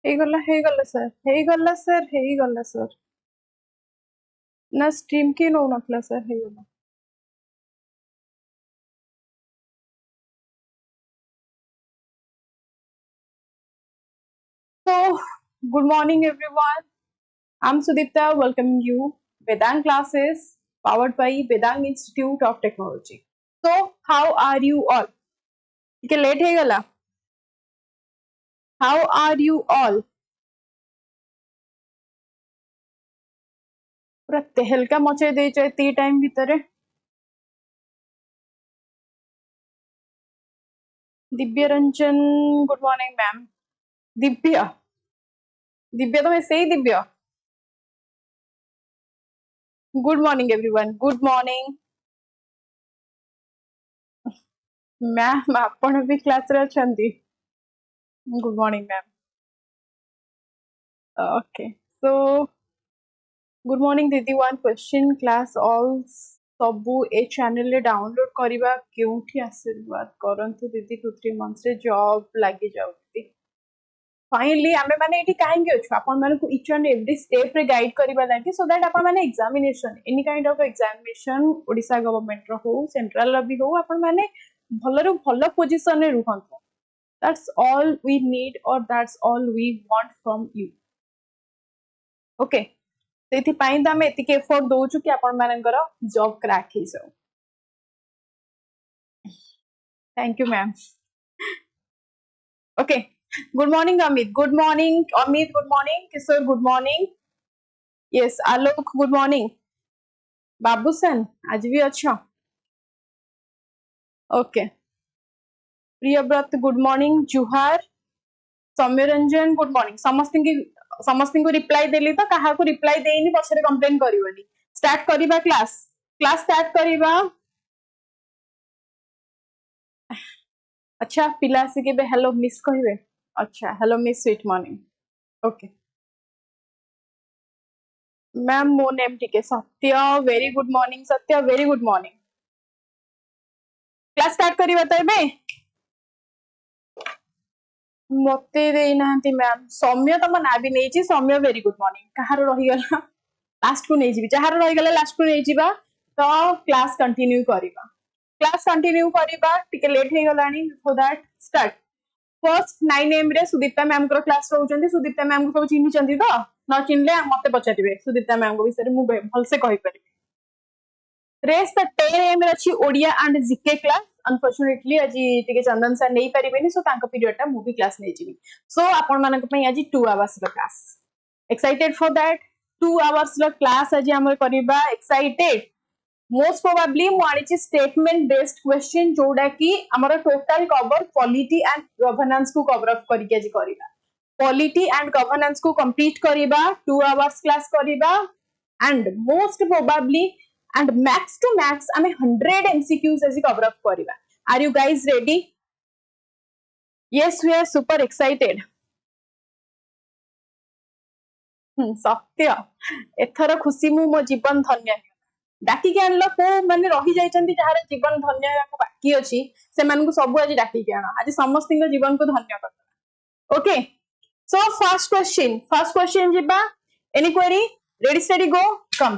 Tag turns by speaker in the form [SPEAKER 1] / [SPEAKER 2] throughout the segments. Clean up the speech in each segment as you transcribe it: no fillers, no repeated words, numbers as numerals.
[SPEAKER 1] हे गल्ला सर ना स्ट्रीम के नो नखला सर हे गल्ला So good morning everyone, I'm Sudipta welcoming you Vedang Classes powered by Vedang Institute of Technology. So how are you all? ठीक late हे गला. How are you all? पूरा तेहलका मचे दे ती टाइम भीतर Divya Ranjan good morning ma'am. Divya Divya तो मैं सही Divya. Good morning everyone. Good morning ma'am. आपण भी क्लास रे अछंती. Good morning ma'am. Okay so good morning दीदी. वन क्वेश्चन क्लास ऑल सबू ए चैनल रे डाउनलोड करिबा केउठी आशीर्वाद करंतु दीदी 2-3 मंथ्स रे जॉब लागि जाउती. फाइनली आमे माने एठी काहेंगे अछि आपण माने को ईच एंड एवरी स्टेप रे गाइड करिबा लागि सो दैट आपण माने examination any kind of examination Odisha government रो हो सेंट्रल रो भी हो आपण माने भलरो भल पोजीशन रे रुहंतु. That's all we need or that's all we want from you. Okay. सेठी पाई त आमे एतिके एफर्ट दोछु कि आपण मानकर जॉब क्रैक हे जाऊ. Thank you ma'am. Okay good morning Amit. Good morning Amit. Good morning Kishore. Good morning. Yes Alok. Good morning. Babusan आज भी अच्छा. ओके प्रियव्रत गुड मॉर्निंग. जुहार. Soumyaranjan good morning. समस्ती को रिप्लाई देली तो कहा को रिप्लाई देनी पछरे कंप्लेन करिवनी. स्टार्ट करिबा क्लास स्टार्ट करिबा. अच्छा पिला से के हेलो मिस कहिबे. अच्छा hello miss sweet morning. Okay ma'am मो नेम ठीक है सत्य. वेरी गुड मॉर्निंग सत्य. Very good morning. Class start करिबा तो एबे मते देई नांती मैम. सौम्य तम ना भी नहीं छी. सौम्य वेरी गुड मॉर्निंग. कहार रही गला लास्ट को नहीं जीबी. जहार रही गला लास्ट को नहीं जीबा तो क्लास कंटिन्यू करिबा. क्लास कंटिन्यू करिबा. टिके लेट हे गलानी for that start. First 9 AM रे सुदीप्ता मैम को क्लास रहउचंती. सुदीप्ता मैम को सब चिन्हि चंती तो न चिन्हले मते पचारिबे. सुदीप्ता मैम को विषय मु भल से कहि परिबे. रेस्ट 10 एम रे अछि Odia and GK class. Unfortunately आज टिके चंदन सर नहीं परिबेनी सो तांका पीरियड टा मु भी क्लास नहीं जीबी. सो आपण मानक पई आज 2 आवर्स रो class. Excited for that. 2 hours रो क्लास आज हमर करिबा. एक्साइटेड. मोस्ट प्रोबेबली मु आनिची स्टेटमेंट बेस्ड क्वेश्चन जोडा की हमर total cover polity and governance को कवर अप करके आज करिबा. पॉलिटी एंड गवर्नेंस को कंप्लीट करिबा. 2 आवर्स क्लास करिबा and most probably and max to max आमे 100 MCQs as cover up करिबा. Are you guys ready? Yes, we are super excited. सत्य एथर खुशी मु मो जीवन धन्य डाकी के आनलो को माने रही जाइचंती जहार जीवन धन्य को बाकी अछि से मान को सब आज डाकी के आनो. आज समस्त जीवन को धन्य कर. ओके सो फर्स्ट क्वेश्चन जिबा. Any query? Ready steady go come.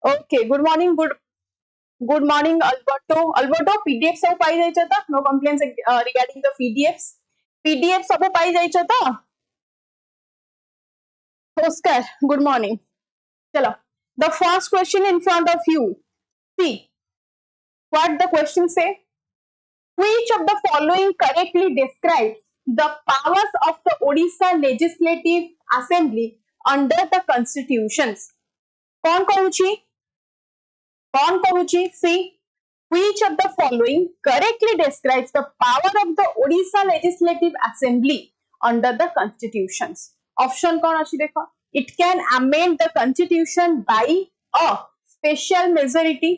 [SPEAKER 1] Okay good morning. Good morning Alberto. PDF सब पाई जाइछ त. No complaints regarding the PDF सब पाई जाइछ त. Oscar good morning. चलो the first question in front of you. See what the question say. Which of the following correctly describes the powers of the Odisha legislative assembly under the constitutions. कौन कहूची सी which of the following correctly describes the power of the Odisha legislative assembly under the constitutions. Option कौन अच्छी देखो. It can amend the constitution by a special majority.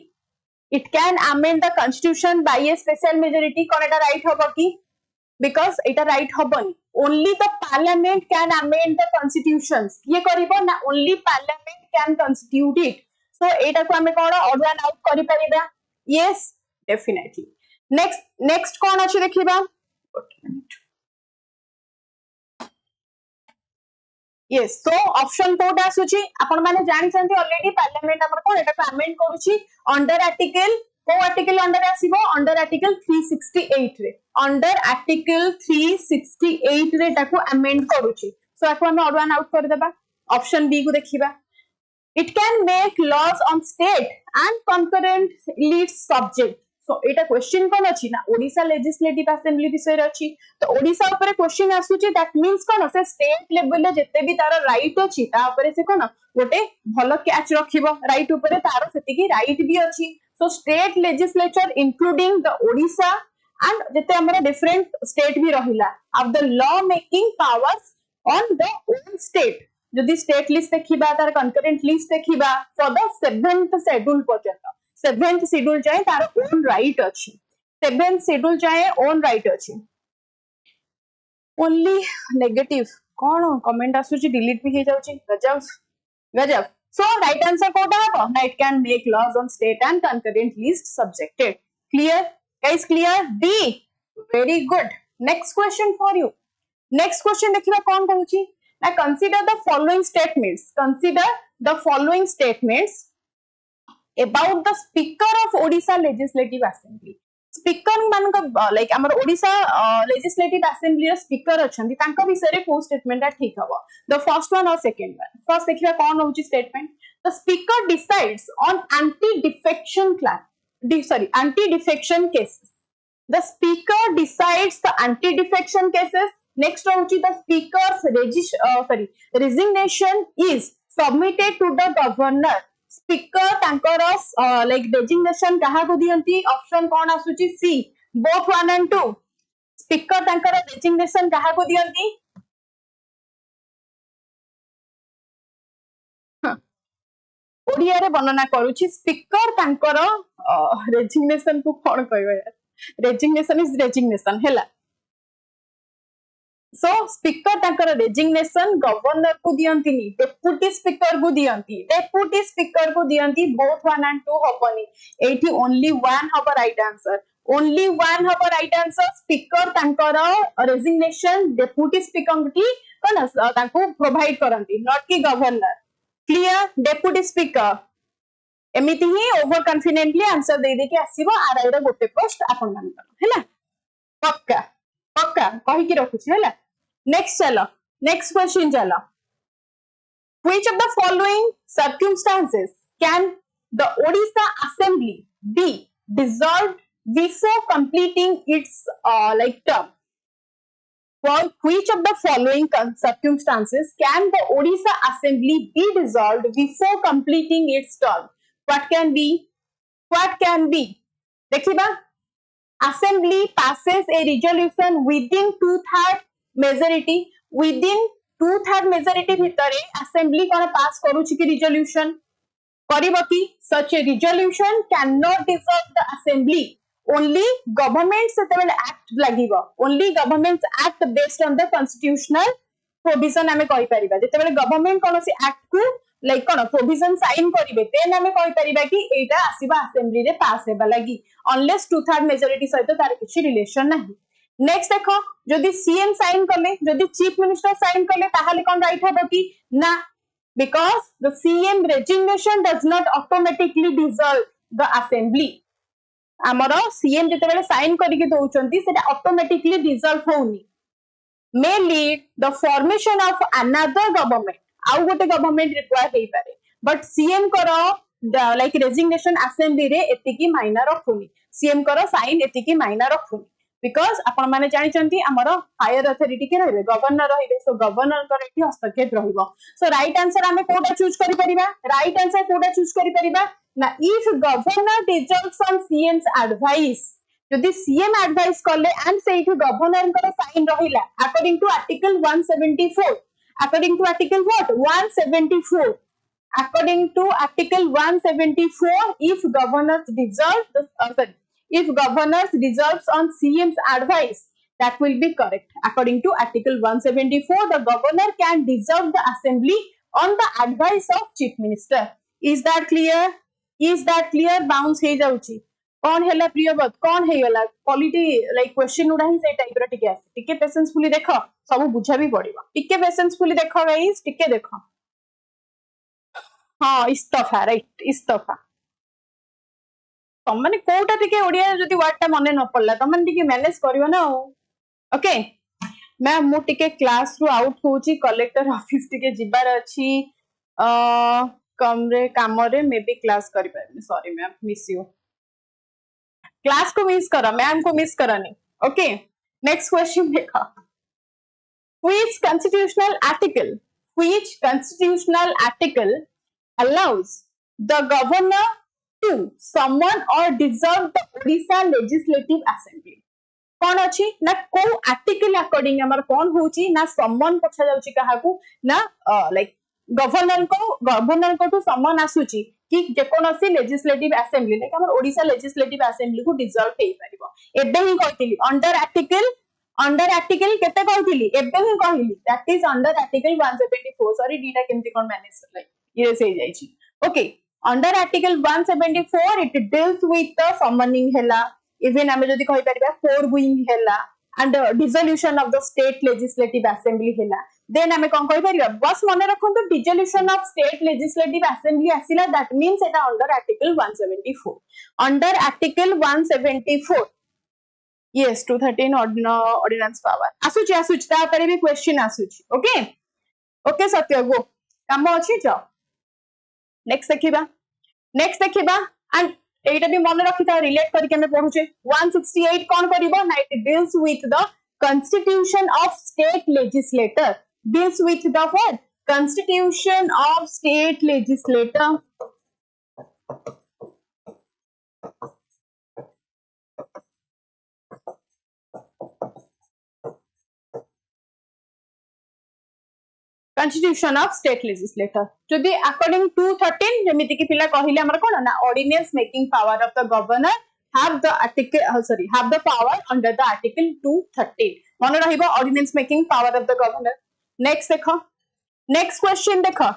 [SPEAKER 1] It can amend the constitution by a special majority. कौन एटा right होगा की? Because Etah right होबनी. Only the parliament can amend the constitutions. ये करिबो ना only parliament can constitute it. So एटा को हमें कौन odd one out करि परिबा. Yes, definitely. Next कौन अच्छे देखिबा. yes so option कोटा आसुची आपण माने जानि छथि ऑलरेडी पार्लियामेंट हमर कोन एटा अमेंड करूची अंडर आर्टिकल को आर्टिकल अंडर आसीबो अंडर आर्टिकल 368 रे अंडर आर्टिकल 368 रे ताको अमेंड करूची सो आको हम ऑड वन आउट कर देबा ऑप्शन बी को देखिबा it can make laws on state and concurrent leads subject so eta question kon achi na odisha legislative assembly विषय रे अछि तो ओडिसा ऊपर क्वेश्चन आसुची दैट मींस कोन से स्टेट लेवल रे जते भी तार राइट अछि ता ऊपर से कोन गोटे भलो कैच रखिबो राइट ऊपर तार सेति की राइट भी अछि so state legislature including the Odisha and जते हमर डिफरेंट स्टेट भी रहिला of the law making powers on the own state जदि स्टेट लिस्ट देखिबा तार कंकरेंट लिस्ट देखिबा फॉर द 7th शेड्यूल पर्यंत 7th शेड्यूल जाए तार ओन राइट अछि 7th शेड्यूल जाए ओन राइट अछि ओनली नेगेटिव कोन कमेंट आसुची डिलीट भी हे जाउची गजब गजब सो राइट आंसर कोटा हबो ना it can make laws on state and concurrent list subjected clear guys clear B very good next question for you next question देखिबा कोन कहूची Now consider the following statements. Consider the following statements about the Speaker of Odisha Legislative Assembly. Speaker मान को like हमर Odisha Legislative Assembly रे speaker अछंती तांको विषय रे को statement ठीक हबो. The first one or second one. First देखिबा कोन होची statement. The speaker decides on anti-defection anti-defection cases. The speaker decides the anti-defection cases. Next होची the speaker's resignation is submitted to the governor. Speaker तांकर like resignation कहा को दियंती option कोन आसुची सी both 1 and 2 speaker तांकर resignation कहा को दियंती ओडिया रे वर्णना करूची स्पीकर तांकर रेजिग्नेशन को कोन कहबा यार रेजिग्नेशन इज रेजिग्नेशन हैला सो स्पीकर ताकर रेजिग्नेशन गवर्नर को दियंतीनी डेप्यूटी स्पीकर को दियंती बोथ 1 and 2 हबनी एठी ओनली 1 हब राइट आंसर ओनली 1 हब राइट आंसर स्पीकर ताकर रेजिग्नेशन डेप्यूटी स्पीकर की कोन ताको प्रोवाइड करंती नॉट की गवर्नर क्लियर डेप्यूटी स्पीकर एमिति ही ओवर कॉन्फिडेंटली आंसर दे दे के आसीबो आरआई रे गोटे पोस्ट आपन मान हैला पक्का पक्का कहि की रखुछी हैला नेक्स्ट चलो नेक्स्ट क्वेश्चन चलो which of the following circumstances can the Odisha Assembly be dissolved before completing its term for which of the following circumstances can the Odisha Assembly be dissolved before completing its term what can be देखिबा Assembly passes a resolution within 2/3 majority within 2/3 majority भितरे Assembly कोन पास करूची कि resolution करिबो कि such a resolution cannot dissolve the Assembly only government सेतेबेले act लागिबो only government act based on the constitutional provision हमें कहि परिबा जेतेबेले government कोन से act को लाइक कोन provision sign करिवे देन हमें कहि परिबा कि एटा आसीबा असेंबली रे पास हेबा लागि अनलेस 2/3 मेजॉरिटी सहित तार किछि रिलेशन नाही नेक्स्ट देखो जदि सीएम साइन करले जदि चीफ मिनिस्टर साइन करले ताहाले कोन राइट हबो कि ना because the CM resignation does not automatically dissolve the assembly हमरो सीएम जेतेबेले साइन करिके दोउचंती सेटा ऑटोमेटिकली डिसॉल्व होउनी may lead the formation of another government आउ गोटे गवर्नमेंट रिक्वायर हेई पारे बट सीएम करो लाइक रेजिग्नेशन असेंबली रे एतिकी मायना रखुनी सीएम करो साइन एतिकी मायना रखुनी बिकॉज़ आपण माने जानि चंती हमरो हायर अथॉरिटी के रहबे गवर्नर रहिबे सो गवर्नर कर एठी हस्तक्षेप रहिबो सो राइट आंसर हमें कोटा चूज करि परिबा राइट आंसर कोटा चूज करि परिबा ना if governor dissolves on CM's advice जदि सीएम एडवाइस करले एंड सेही गवर्नर कर साइन रहिला according to article 174 according to article what 174 according to article 174 if governors dissolves on CM's advice that will be correct according to article 174 the governor can dissolve the assembly on the advice of chief minister is that clear bounce he jauchi कौन है प्रियवत कौन है गला polity like question उडा ही से type रो टिके आसे टिके patiencefully देखो सब बुझा भी पड़िबो टिके पेशेंसफुली देखो गाइस टिके देखो हां इस्तफा राइट इस्तफा तमने कोटा टिके ओडिया जदी वर्ड ता मने न पड़ला तमने टिके मैनेज करियो ना ओके मैम मु टिके क्लास रु आउट होची कलेक्टर ऑफिस टिके जिबार अछि कमरे कामरे मे बी क्लास करि पारे sorry ma'am miss you class को मिस करो मैम को मिस करनी ओके नेक्स्ट क्वेश्चन देखो which constitutional article allows the governor to summon or dissolve the Odisha legislative assembly कौन अच्छी ना को आर्टिकल अकॉर्डिंग हमर कौन होची ना सम्मान पछा जाउची काहाकू ना लाइक गवर्नर को टू सम्मान आसुची कि जेकोनसी लेजिस्लेटिव असेंबली लाइक हमर ओडिसा लेजिस्लेटिव असेंबली को डिसॉल्व हेई परिबो एबे ही कहतिली अंडर आर्टिकल केते कहतिली एबे ही कहली that is under article 174 sorry डीटा केमती कोन मैनेज लाइक ये से जाईची okay under article 174 it deals with the summoning हेला इवन आमे जदी कहि परिबा फोरगोइंग हेला and dissolution of the state legislative assembly hela then ame kon koi pariba bas mane rakhuntu dissolution of state legislative assembly asila that means eta under article 174 under article 174 yes 213 ordinance power asuchi ta pare bi question asuchi okay satya go काम अछि जाओ next देखिबा and एटा भी मन रखिता relate करके हमें पढुचे 168 कौन करिवो ना it deals with the constitution of state legislator deals with the what constitution of state legislator Constitution of state legislator जदि according to 213 जेमिति कि पिला कहिले हमर कोन ना ordinance making power of the governor have the power under the article 213 मन रहिबो ordinance making power of the governor next देखो next question देखो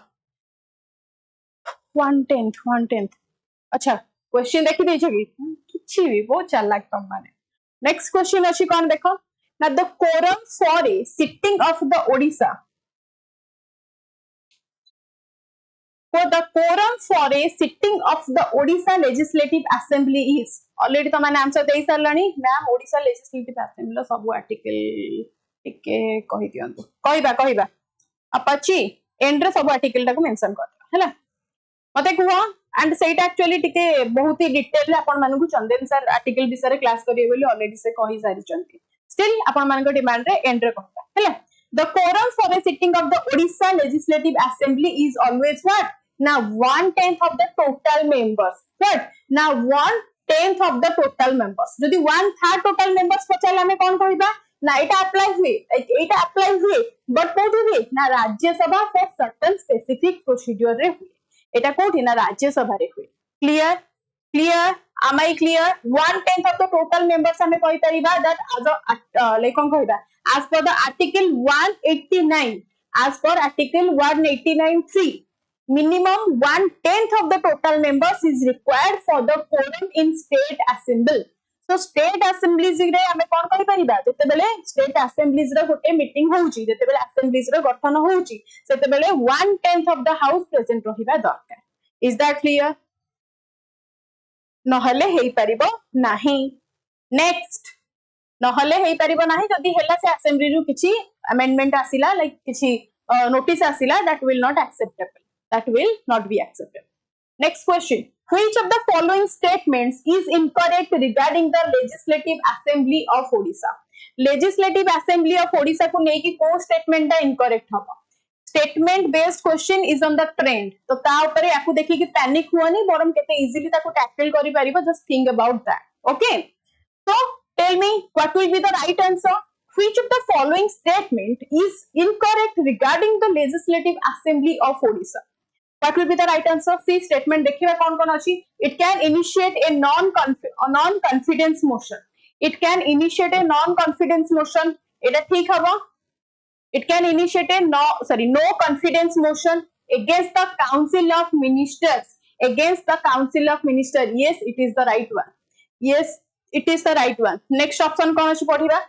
[SPEAKER 1] 110 अच्छा question देखि दै छकी किछि भी बहुत चालाक तम माने next question अछि कोन देखो ना the quorum for a sitting of the Odisha the quorum for a sitting of the Odisha Legislative Assembly is already तो मैंने आंसर दे सारलानी ma'am Odisha legislative assembly sub article टिके कहि दियंतु कहिबा अपछि एंड रे सब आर्टिकल टाको mention कर हैला मते कुहो एंड सेट एक्चुअली टिके बहुत ही डिटेल रे आपण मानकु चंदन सर आर्टिकल विषय क्लास करिए बोली ऑलरेडी से कहि सारि चंती स्टिल आपण मानको डिमांड रे एंड रे कहबा हैला the quorum for a sitting of the Odisha Legislative Assembly is always what now 1/10 of the total members what now 1/10 of the total members जदि 1/3 total members पचाले हमें कौन कहिबा ना एटा अप्लाई हुए बट कोठी हुए ना राज्य सभा फॉर सर्टेन स्पेसिफिक प्रोसीजर रे हुए एटा कोठी ना राज्य सभा रे हुए clear am I clear 1/10 of the total members हमें कहि परिबा that as a like कौन कहिबा as per the article 189 as per article 189(3) minimum 1/10 of the total members is required for the quorum in state assembly so state assemblies रे हमें कोन कहि परिबा जते बेले state assemblies रे गोटे मीटिंग होउची जते बेले assemblies रे गठन होउची सेते बेले 1/10 of the house present रहिबा दरकार is that clear नहले हेई परिबो नाही नेक्स्ट नहले हेई परिबो नाही जदी हेला से असेंबली रु किछि अमेंडमेंट आसिला लाइक किछि notice आसिला that will not be acceptable next question which of the following statements is incorrect regarding the legislative assembly of Odisha को नेकी को स्टेटमेंट दा इनकरेक्ट हबो statement based question is on the trend तो ता ऊपर याकू देखि कि पैनिक हुआनी बरम केते इजीली ताको टैकल करि परिबो just think about that okay so tell me what will be the right answer which of the following statement is incorrect regarding the legislative assembly of Odisha what will be the right answer see statement देखिबा कोन अछि it can initiate a non confidence motion एटा ठीक हबो it can initiate a no confidence motion against the council of ministers yes it is the right one Yes, it is the right one. Next option कौन अछि पढ़िबा?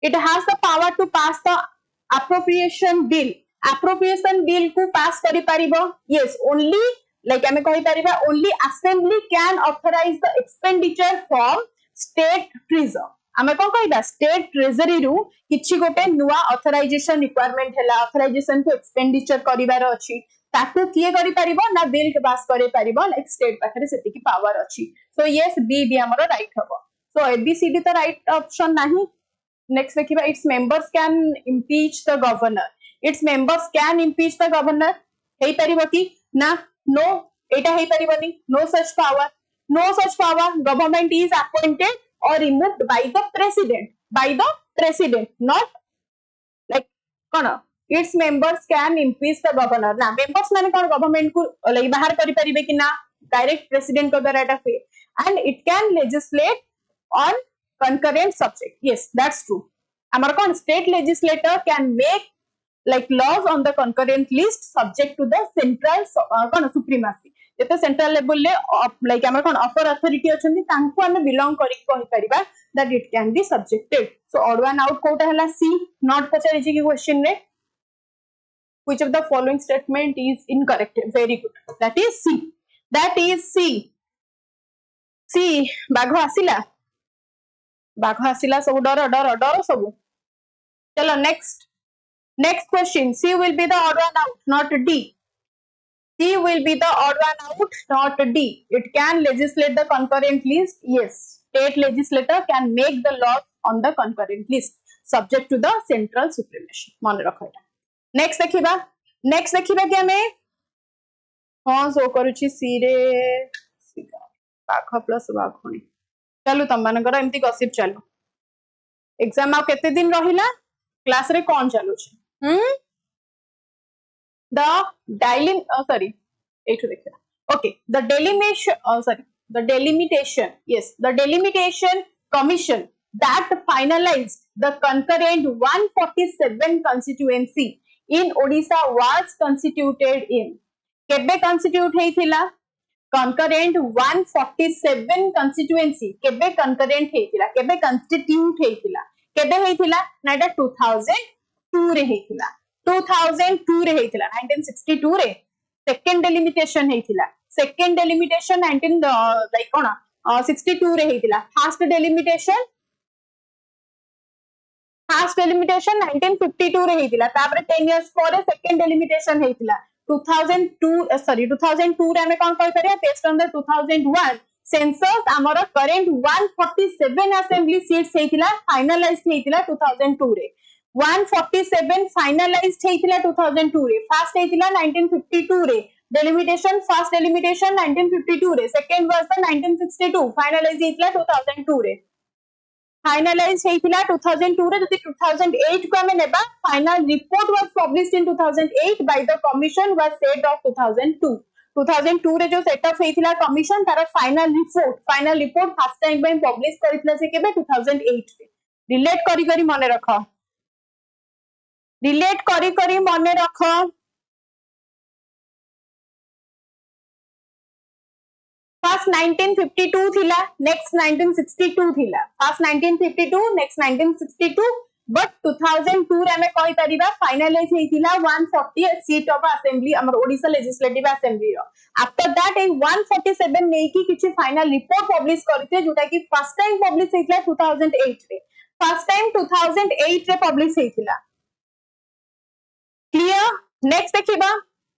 [SPEAKER 1] It has the power to pass the appropriation bill. Appropriation bill को pass करि परिबो? Yes, only like आमे कहि परिबा only assembly can authorize the expenditure from state treasury. आमे कोन कहिबा state treasury रु किछि गोटे नुवा authorization requirement हैला authorization को expenditure करिवार अछि ताकू किए करि परिबो ना बिल के पास करि परिबो लाइक स्टेट पाखरे सेति की पावर अछि सो यस बी भी हमरो राइट हबो सो एबीसीडी तो राइट ऑप्शन नाही नेक्स्ट देखिबा its members can impeach the governor its members can impeach the governor हेई परिबो की ना नो एटा हेई परिबोनी no such power government is appointed or removed by the president not like कोन its members can impeach the governor ना members माने कोन गवर्नमेंट को like बाहर करि परिबे कि ना डायरेक्ट प्रेसिडेंट को द्वारा एटा हुए and it can legislate on concurrent subject yes that's true हमर कोन state legislator can make like laws on the concurrent list subject to the central cone supremacy जेते सेंट्रल लेवल ले लाइक हमर कोन अपर authority अछंती तांको हमें belong करि कहि परिबा that it can be subjected so odd one out कोटा हला सी नॉट पचारि छी की क्वेश्चन रे which of the following statement is incorrect very good that is C बाघ आसिला सब डर सब चलो next question C will be the odd one out not D C will be the odd one out, not D. It can legislate the concurrent list. Yes, state legislator can make the laws on the concurrent list, subject to the central supremacy. मन रखो एटा. Next देखिबा कि हमें हाँ सो करूची C रे बाघ plus बाघणी. चलो तम मानकर एमती गसिप चलो. एग्जाम आउ केते दिन रहिला क्लास रे कोन चलुची? The delimitation commission that finalized the concurrent 147 constituency in Odisha was constituted in kebe constitute heithila concurrent 147 constituency kebe concurrent heithila kebe constitute heithila kebe heithila na eta 2002 re heithila 2002 रे हेतिला 1962 रे second delimitation हेतिला second delimitation 19 like कोन 62 रे हेतिला first delimitation 1952 रे हेतिला तापर 10 years पर second delimitation हेतिला 2002 रे हमें कोन कहि परिया बेस्ड ऑन द 2001 सेंसस हमर करंट 147 असेंबली सीट्स हेतिला फाइनलाइज्ड हेतिला 2002 रे 147 finalized हेतिला 2002 रे फर्स्ट हेतिला 1952 रे डेलिमिटेशन फर्स्ट डेलिमिटेशन 1952 रे सेकंड वाज द 1962 फाइनलाइज हेतिला 2002 रे फाइनलाइज हेतिला 2002 रे जति 2008 को हमें नेबा final report was published in 2008 by the commission was set of 2002 रे जो सेटअप हेतिला कमिशन तार final report first time by publish करितला से केबे 2008 रे रिलेट करी माने रखो रिलेट करी मने रख फर्स्ट 1952 थिला नेक्स्ट 1962 थिला फर्स्ट 1952 नेक्स्ट 1962 बट 2002 रे हमें कहि परिबा फाइनलाइज हेतिला 140 सीट ऑफ असेंबली हमर ओडिशा लेजिस्लेटिव असेंबली रो आफ्टर दैट ए 147 नै की किछि फाइनल रिपोर्ट पब्लिश करथे जोटा की फर्स्ट टाइम पब्लिश हेतिला 2008 रे फर्स्ट टाइम 2008 रे पब्लिश हेतिला Clear? Next देखिबा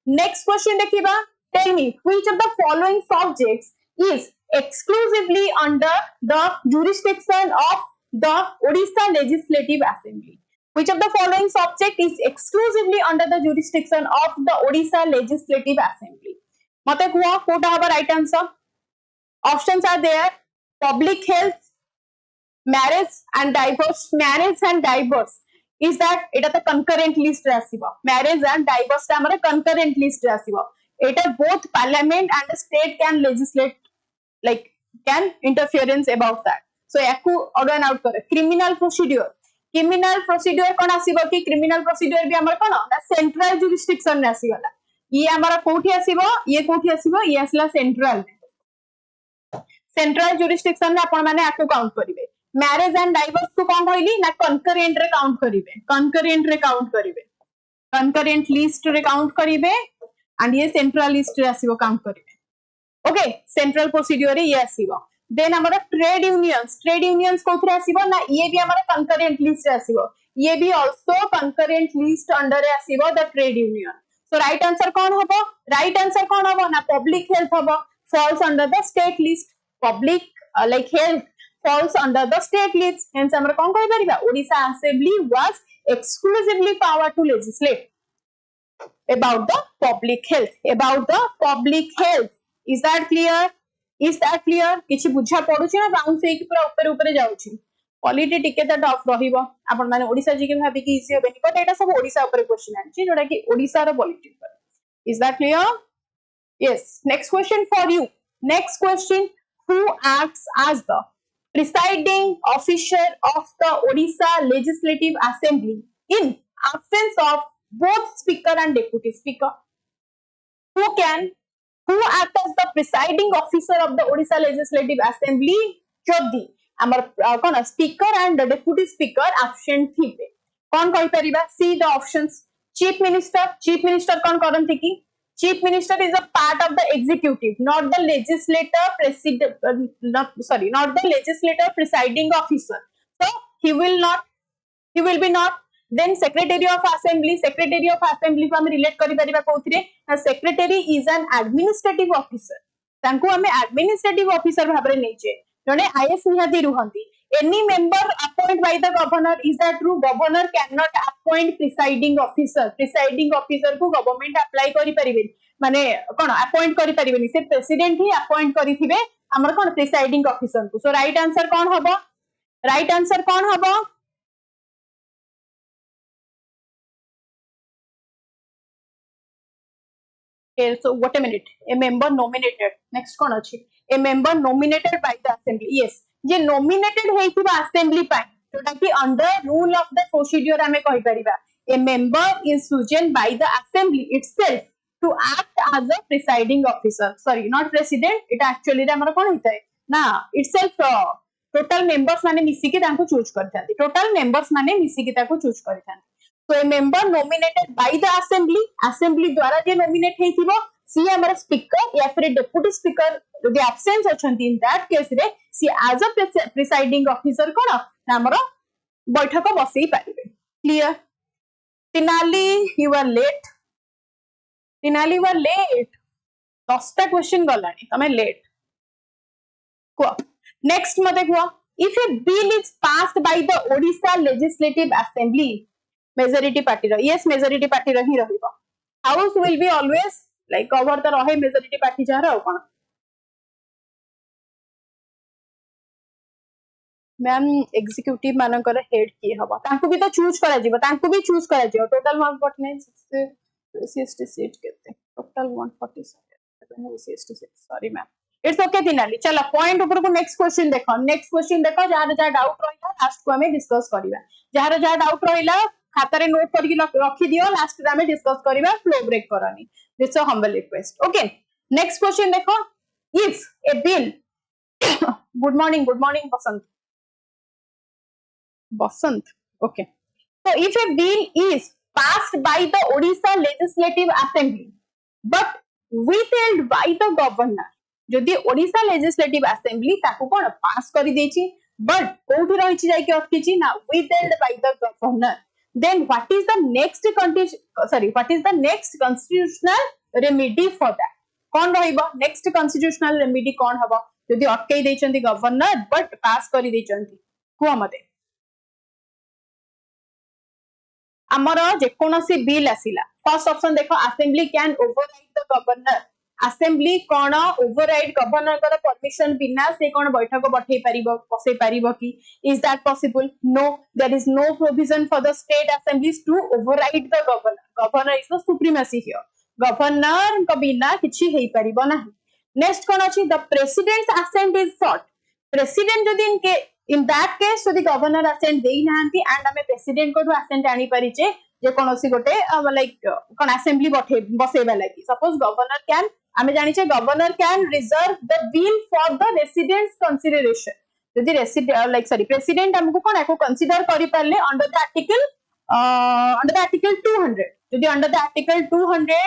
[SPEAKER 1] next question देखिबा tell me which of the following subjects is exclusively under the jurisdiction of the Odisha Legislative Assembly which of the following subject is exclusively under the jurisdiction of the Odisha Legislative Assembly मते कुआ कोटा हबा right answer options are there public health marriage and divorce is that eta the concurrent list रे आसीबो marriage and divorce ता हमरे concurrent list रे आसीबो eta both parliament and the state can legislate like can interference about that so याकू order out करे criminal procedure कोन आसीबो कि criminal procedure भी हमर कोन ना central jurisdiction रे आसीगला ये हमर कोठी आसीबो ये कोठी आसीबो ये आसला central सेंट्रल जुरिस्डिक्शन रे आपण माने आकु काउंट करिवे मैरिज एंड डाइवोर्स को कोन कहली ना कंकरेंट रे काउंट करिवे कंकरेंट लिस्ट रे काउंट करिवे एंड ये सेंट्रल लिस्ट रे आसीबो काउंट करिवे ओके सेंट्रल प्रोसीड्यूर रे ये आसीबो देन हमर ट्रेड यूनियंस कोथरे आसीबो ना ये भी हमर कंकरेंट लिस्ट रे आसीबो ये भी आल्सो कंकरेंट लिस्ट अंडर रे आसीबो the trade union so right answer कोन हबो ना पब्लिक हेल्थ हबो falls under the state list public like health falls under the state list hence amar kon koi pariba Odisha assembly was exclusively power to legislate about the public health is that clear kichi bujha paduchi na bounce heiki pura upare जाउची quality टिके त tough रहिबो आपण माने Odisha GK भाबी कि easy होबेनी but एटा सब ओडिसा ऊपर क्वेश्चन आछि जोडा कि ओडिसा रो पॉलिटी पर is that clear yes next question for you next question who acts as the presiding officer of the Odisha Legislative Assembly in absence of both speaker and deputy speaker who act as the presiding officer of the Odisha Legislative Assembly jodi amar kon speaker and deputy speaker absent thibe kon koi pariba see the options chief minister kon karanti ki chief minister is a part of the executive not the legislator not the legislator presiding officer so he will be not then secretary of assembly को हम relate करि परिबा कोथरे secretary is an administrative officer तांको हमें administrative officer भाबरे नेचे जने IS निहाती रुहंती any member appointed by the governor is that true governor cannot appoint presiding officer को government apply करि परिबे माने कोन appoint करि परिबेनी से president ही appoint करिथिबे हमर कोन presiding officer को so right answer कोन हबो Okay, so what a minute. A member nominated. Next कोन अछि? A member nominated by the assembly. Yes. J nominated हेइथिबा assembly पाई जोटा कि under rule of the procedure हमें कहि परिबा. A member is chosen by the assembly itself to act as a presiding officer. Sorry, not president. It actually रे हमर कोन होइतै? ना, itself total members माने मिसी के तांको चूज करथांती. Total members माने मिसी के ताको choose करथांती. So a member nominated by the assembly द्वारा जे nominate हेइथिबो सी हमर speaker या फिर deputy speaker यदि absence अछंती in that case रे सी as a presiding officer कोन हमर बैठक बसई पारिबे. Clear? Finally you are late. 10टा क्वेश्चन गलानी तमे लेट को नेक्स्ट मते को if a bill is passed by the Odisha Legislative Assembly majority party ro yes majority party ro hi rahibo house will be always like cover the rahe majority party jar au kon ma'am executive मानकर head की हबा तांको भी तो choose करा जीवो total 149 OSST seat केते total 147 OSST seat sorry ma'am it's okay दिनाली चलो पॉइंट ऊपर को नेक्स्ट क्वेश्चन देखो जहार जहार डाउट रहिला लास्ट को हमें डिस्कस करिवा जहार जहार डाउट रहिला खाता रे नोट करके रखी दियो लास्ट रे हमें डिस्कस करिवा फ्लो ब्रेक करनी this a humble request okay next question देखो if a bill good morning Basant okay so if a bill is passed by the Odisha Legislative Assembly but withheld by the governor जदि Odisha Legislative Assembly ताको कोन पास करि देछि but कोठी रहिछि जाय के अटकिछि ना withheld by the governor then what is the next constitutional remedy for that कोन रहिबो next constitutional remedy कोन हबो जदि अटकै दैछन्ती गवर्नर but पास करि दैछन्ती को मते आमर जेकोनसी बिल आसिला फर्स्ट ऑप्शन देखो assembly can override the governor assembly कोन ओवरराइड गवर्नर का परमिशन बिना से कोन बैठक बठै परिबो बसै परिबो कि is that possible no there is no provision for the state assemblies to override the governor is the supremacy here governor को बिना किछि हेई परिबो नाही नेक्स्ट कोन अछि the president's assent is sought president जदि in that case so the governor assent dei nahanti and ame president ko assent ani pariche je konosi gote like kon assembly बसेबा लागि suppose governor can आमे जानिचे governor can reserve the bill for the president's consideration जदि president हमको कोन एको consider करि परले under the article 200 जदि अंडर द आर्टिकल 200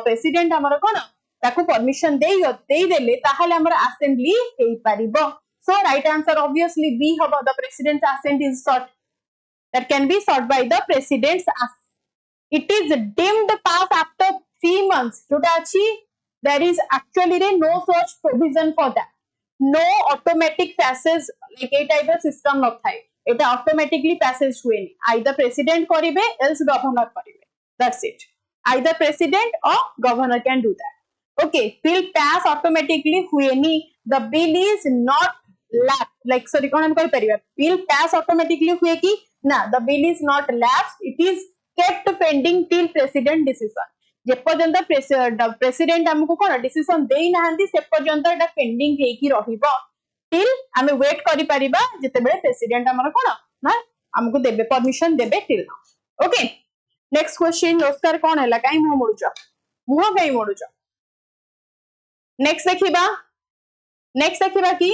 [SPEAKER 1] प्रेसिडेंट हमर कोन ताकू परमिशन देई देले ताहाले हमर असेंबली हेई परिबो so right answer obviously B हबो the president's assent is sought that can be sought by the president's it is deemed pass after 3 months जोटा अछि there is actually no such provision for that no automatic passes like a type of system not थाए एटा automatically passes हुए either president करिवे else governor करिवे that's it either president or governor can do that okay bill pass automatically हुए नी the bill is not lapsed like sorry कोन हम कहि परिबा bill pass automatically हुए कि ना the bill is not lapsed it is kept pending till president decision जे पर्यंत president हमको कोन decision देई नाहंती से पर्यंत एटा पेंडिंग हे कि रहिबो टिल हमें वेट करि परिबा जते बेले प्रेसिडेंट हमर कोन ना हमको देबे परमिशन देबे टिल ओके नेक्स्ट क्वेश्चन नमस्कार कोन हला काई मुह काई मोडुच नेक्स्ट देखिबा कि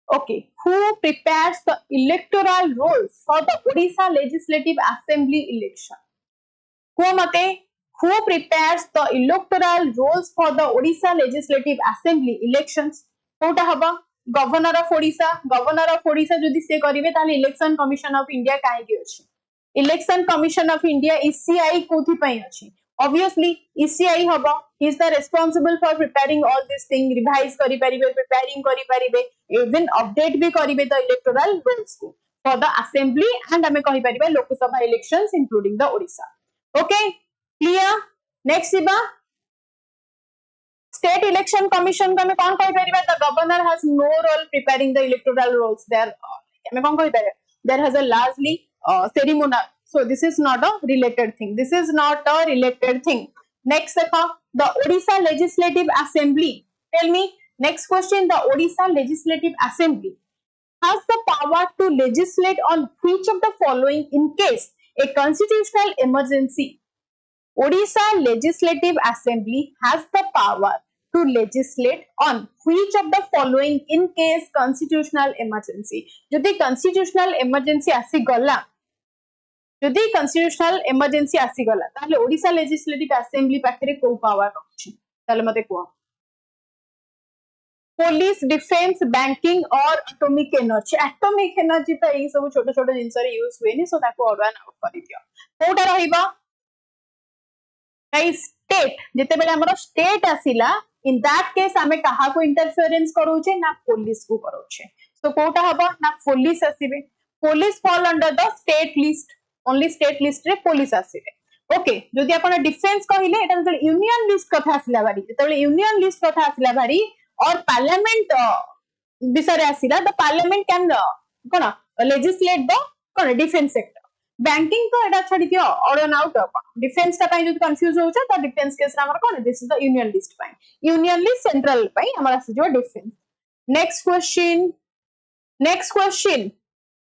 [SPEAKER 1] okay who prepares the electoral rolls for the Odisha Legislative Assembly election mate who prepares the electoral rolls for the Odisha Legislative Assembly elections Kota हबा गवर्नर ऑफ ओडिशा जदि से करिवे ताले इलेक्शन कमिशन ऑफ इंडिया काहे कि अछि election commission of India ECI कोथि पई अछि obviously ECI हबा he is the responsible for preparing all this thing revise kari paribe preparing kari paribe even update भी करिवे the electoral rolls को for the assembly and हमें कहि परिबा लोक सभा elections including the Odisha okay clear next इबा state election commission को हमें कोन कहि परिबा the governor has no role preparing the electoral rolls there हमें कोन कहि परिबा there has a largely ceremonial so this is not a related thing next the Odisha Legislative Assembly tell me next question the Odisha Legislative Assembly has the power to legislate on which of the following in case a constitutional emergency Odisha Legislative Assembly has the power to legislate on which of the following in case constitutional emergency जदि constitutional emergency आसी गला ताले Odisha legislative assembly पाखरे को power अछि ताले मते को पुलिस डिफेंस बैंकिंग और एटॉमिक एनर्जी त ई सब छोट छोट जिंस रे यूज हुए नि सो ताको ऑर्डर आउट करि दियो कोटा रहिबा गाइस स्टेट जते बेले हमरो स्टेट आसीला इन दैट केस हमें कहा को इंटरफेरेंस करूचे ना पुलिस को करूचे सो कोटा हबो ना पुलिस आसीबे police fall under the state list only state list रे पुलिस आसीबे ओके जदि आपण डिफेंस कहिले एटा जले यूनियन लिस्ट कथा आसीला बारी जते यूनियन लिस्ट कथा आसीला बारी और पार्लियामेंट विषय आसीला द पार्लियामेंट कैन कोन लेजिस्लेट द कोन डिफेंस सेक्टर बैंकिंग तो एटा छडी दियो ऑर्डर आउट डिफेंस ता पई जदि कंफ्यूज होउछ त डिफेंस केस रा हमर कोन this is the union list पई यूनियन लिस्ट सेंट्रल पई हमर आसी जो defence next question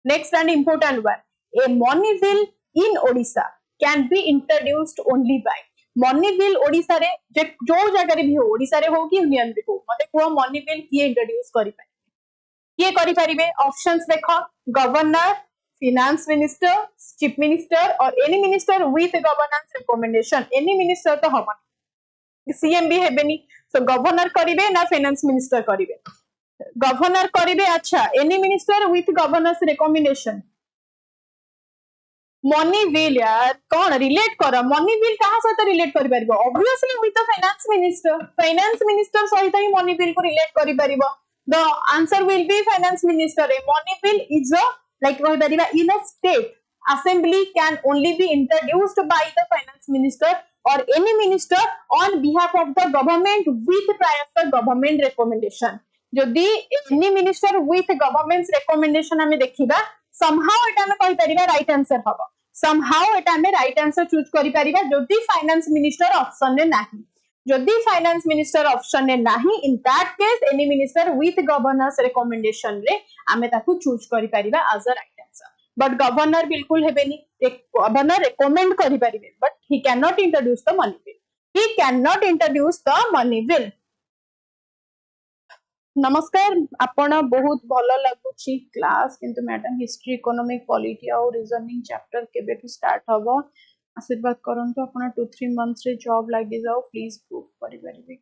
[SPEAKER 1] next and important one a money bill in Odisha can be introduced only by money bill Odisha रे जो जगह रे भी हो Odisha रे हो कि यूनियन रे हो मते को money bill किए इंट्रोड्यूस करि परिबे ऑप्शंस देखो governor finance minister chief minister or any minister with governance recommendation any minister तो हबन CM भी हेबेनी सो गवर्नर करिवे ना finance minister करिवे गवर्नर करिवे अच्छा any minister with governance recommendation money bill यार कौन रिलेट कर मनी बिल कहा सहित रिलेट करि परबो obviously with the finance minister सहित ही मनी बिल को रिलेट करि परबो the answer will be finance minister money bill is a like कहि परबा in a state assembly can only be introduced by the finance minister or any minister on behalf of the government with prior to government recommendation जदि any minister with government's recommendation हमें देखिबा somehow एटा में कहि परिबा right answer हबो somehow एटा में right answer choose करि परिबा जदि finance minister option ने नाही जदि फाइनेंस मिनिस्टर ऑप्शन ने नाही in that case any minister with governor's recommendation रे आमे ताकू चूज करि परिबा as a right answer but governor बिल्कुल हेबेनी गवर्नर रिकमेंड करि परिबे but he cannot introduce the money bill He cannot introduce the money bill. नमस्कार आपण बहुत भल लगुची क्लास किंतु मैडम हिस्ट्री इकोनॉमिक पॉलिटी और रीजनिंग चैप्टर केबे टू स्टार्ट हबो आशीर्वाद करंतु आपण 2-3 मंथ्स रे जॉब लागि जाओ प्लीज प्रूव करि परिबे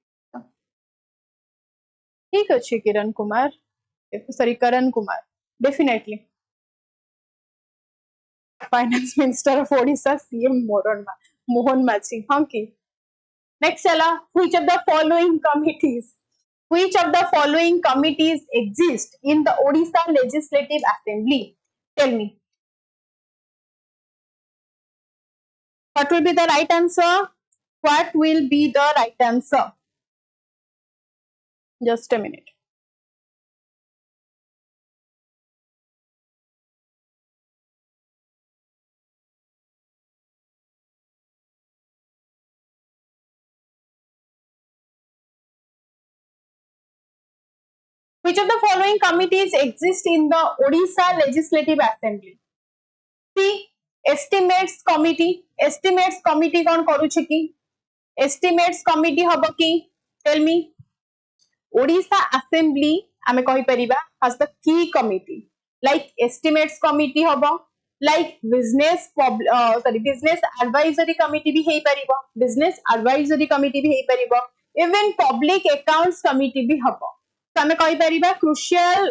[SPEAKER 1] ठीक अछि Kiran Kumar sorry Karan Kumar definitely finance minister of Odisha CM Mohan Majhi हां की नेक्स्ट चला which of the following committees Which of the following committees exist in the Odisha Legislative Assembly? Tell me. What will be the right answer? What will be the right answer? Just a minute. Which of the following committees exist in the Odisha Legislative Assembly? See, estimates committee. Estimates committee कौन करूछि की? Estimates committee हबो की? Tell me. Odisha Assembly आमे कहि परिबा has the key committee. Like estimates committee हबो, like business advisory committee भी हेई परिबो, business advisory committee भी हेई परिबो, even public accounts committee भी हबो. तो आमे कहि परिबा crucial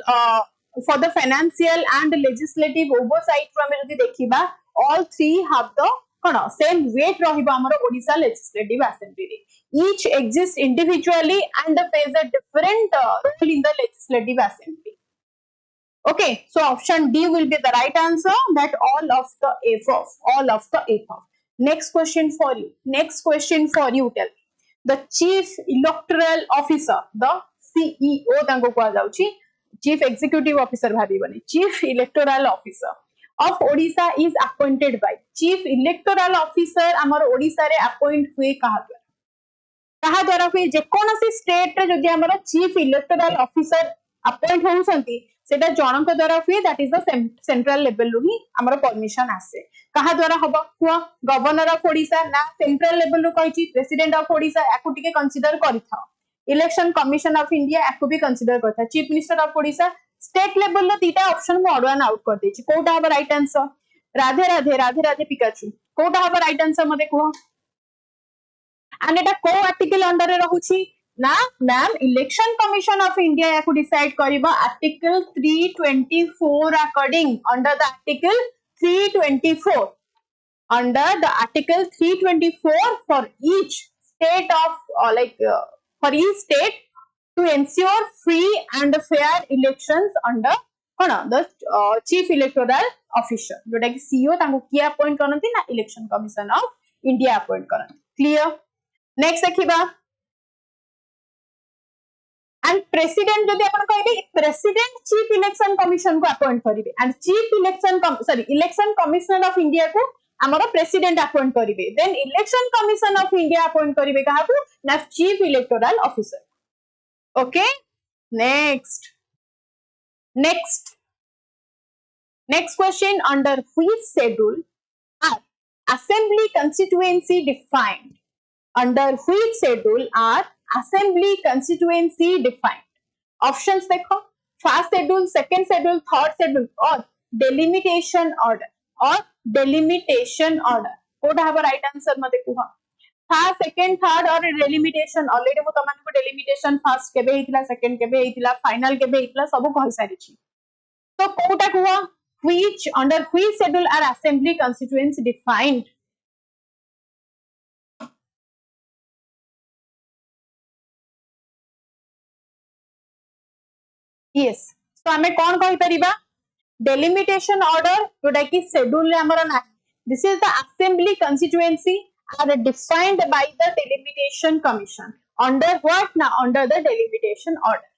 [SPEAKER 1] for the financial and legislative oversight रो आमे जदि देखिबा all three have the cone same weight रहिबो हमर Odisha Legislative Assembly रे. Each exists individually and plays a different role in the Legislative Assembly. Okay, so option D will be the right answer, that all of the above. Next question for you. Tell me. The Chief Electoral Officer, the CEO तांको कहा जाउची, Chief Executive Officer भाबिबनी, Chief Electoral Officer of Odisha is appointed by. Chief Electoral Officer हमर ओडिसा रे appoint हुए कहा द्वारा हुए जेकोनसी state रे जदि हमर चीफ इलेक्टोरल ऑफिसर अपॉइंट होउसंती सेटा जनक द्वारा हुए, that is the central level रु ही हमर परमिशन आसे. कहा द्वारा हबो हुआ गवर्नर ऑफ ओडिशा ना सेंट्रल लेवल रु कहिची प्रेसिडेंट ऑफ ओडिशा याकू टिके कंसीडर करिथा. इलेक्शन कमिशन ऑफ इंडिया याकू भी कंसीडर करथा. Chief minister of Odisha state level रो तीटा ऑप्शन मु ऑड वन आउट कर देची. कोटा हबो right answer? Radhe Radhe Pikachu. कोटा हबो राइट आंसर मते को? and eta को आर्टिकल अंडर रे रहउची ना ma'am election commission of India याकू डिसाइड करिबा article 324 according under the article 324 under the article 324 for each state of for each state to ensure free and fair elections under the chief electoral officer जोटा कि CEO तांको की appoint करनती ना election commission of India appoint करनती. Clear. Next देखिबा and president जदि आपण कहबे प्रेसिडेंट चीफ इलेक्शन कमिशन को अपॉइंट करिवे and chief election commissioner of India को हमरो प्रेसिडेंट अपॉइंट करिवे. Then election commission of India appoint करिवे काहाकू ना chief electoral officer. Okay next question under which schedule are assembly constituency defined? Under which schedule are assembly constituency defined? Options देखो, first schedule, second schedule, third schedule or delimitation order कोटा हबो right answer मते कुहा. First second third और delimitation already मु तमान को delimitation first केबे हितला, सेकंड केबे हितला, फाइनल केबे हितला सब कहि सारी छी. तो कोटा कुहा under which schedule are assembly constituency defined? Yes. So हमें कौन कहि परिबा delimitation order जोटा कि शेड्यूल रे हमर ना. This is the assembly constituency are defined by the delimitation commission. Under what? Na under the delimitation order.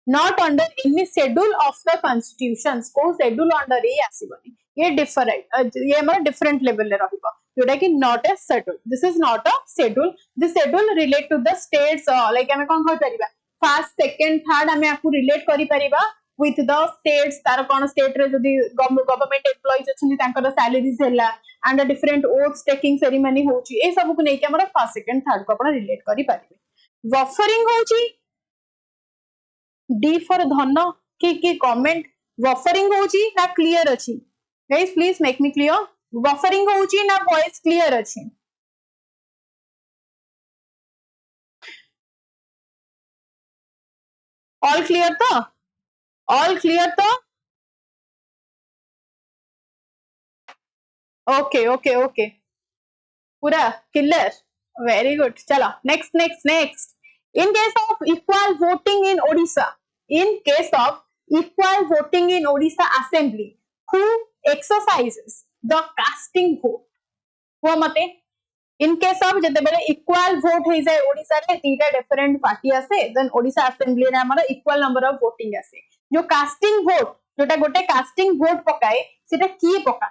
[SPEAKER 1] Not under any schedule of the constitutions. को schedule under ये आसीबनी. ये different ये हमर different level रे रहिबो जोटा कि not a schedule. This is not a schedule. This schedule relate to the states like हमें कौन कहि परिबा फर्स्ट सेकंड थर्ड हमें आपको रिलेट करि परिबा with the states तार कोन स्टेट रे जदी गवर्नमेंट एम्प्लॉइज अछन तांकर सैलरीज हैला and a different oaths taking ceremony होची ए सब को नै कि हमरा फर्स्ट सेकंड थर्ड को अपन रिलेट करि पारिबे बफरिंग होची डी फॉर धन की कमेंट बफरिंग होची ना क्लियर अछि guys please make me clear buffering होची ना वॉइस क्लियर अछि ऑल क्लियर तो ओके ओके ओके पूरा क्लियर वेरी गुड चलो next in case of equal voting in Odisha assembly who exercises the casting vote हुआ मते in case of जते बेले equal vote हे जाय ओडिसा रे तीटा डिफरेंट पार्टी आसे देन ओडिसा असेंबली रे हमर इक्वल नंबर ऑफ वोटिंग आसे जो कास्टिंग वोट जोटा गोटे कास्टिंग वोट पकाए सेटा किए पका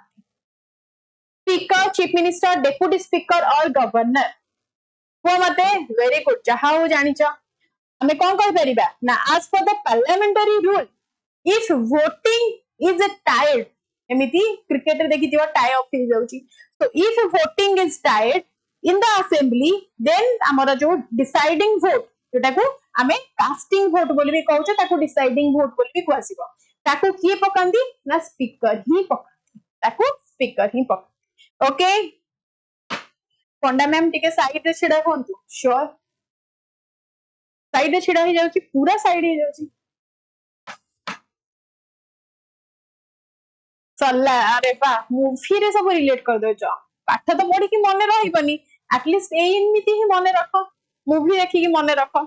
[SPEAKER 1] speaker chief minister deputy speaker और गवर्नर हुआ मते वेरी गुड जहा हो जानि छ हमें कोन कहि परिबा ना as per the parliamentary rule if voting is tied एमिति क्रिकेट रे देखि दियो टाई ऑफ हो जाउची so if voting is tied in the assembly then हमर जो डिसाइडिंग वोट जोटा को हमें कास्टिंग वोट बोली भी कहउछ ताको डिसाइडिंग वोट बोली भी कहसिबो ताको किए पकांदी ना स्पीकर ही पकांदी ताको स्पीकर ही पकांदी ओके पंडा मैम टिके साइड रे छिडा कोंतु श्योर साइड रे छिडा ही जाउची पूरा साइड ही जाउची चल्ला अरे बा मूवी रे सब रिलेट कर दो छ पाठ तो पढी कि मने रहिबनी एटलीस्ट ए इनमिति ही मने रखो मूवी देखि कि मने रखो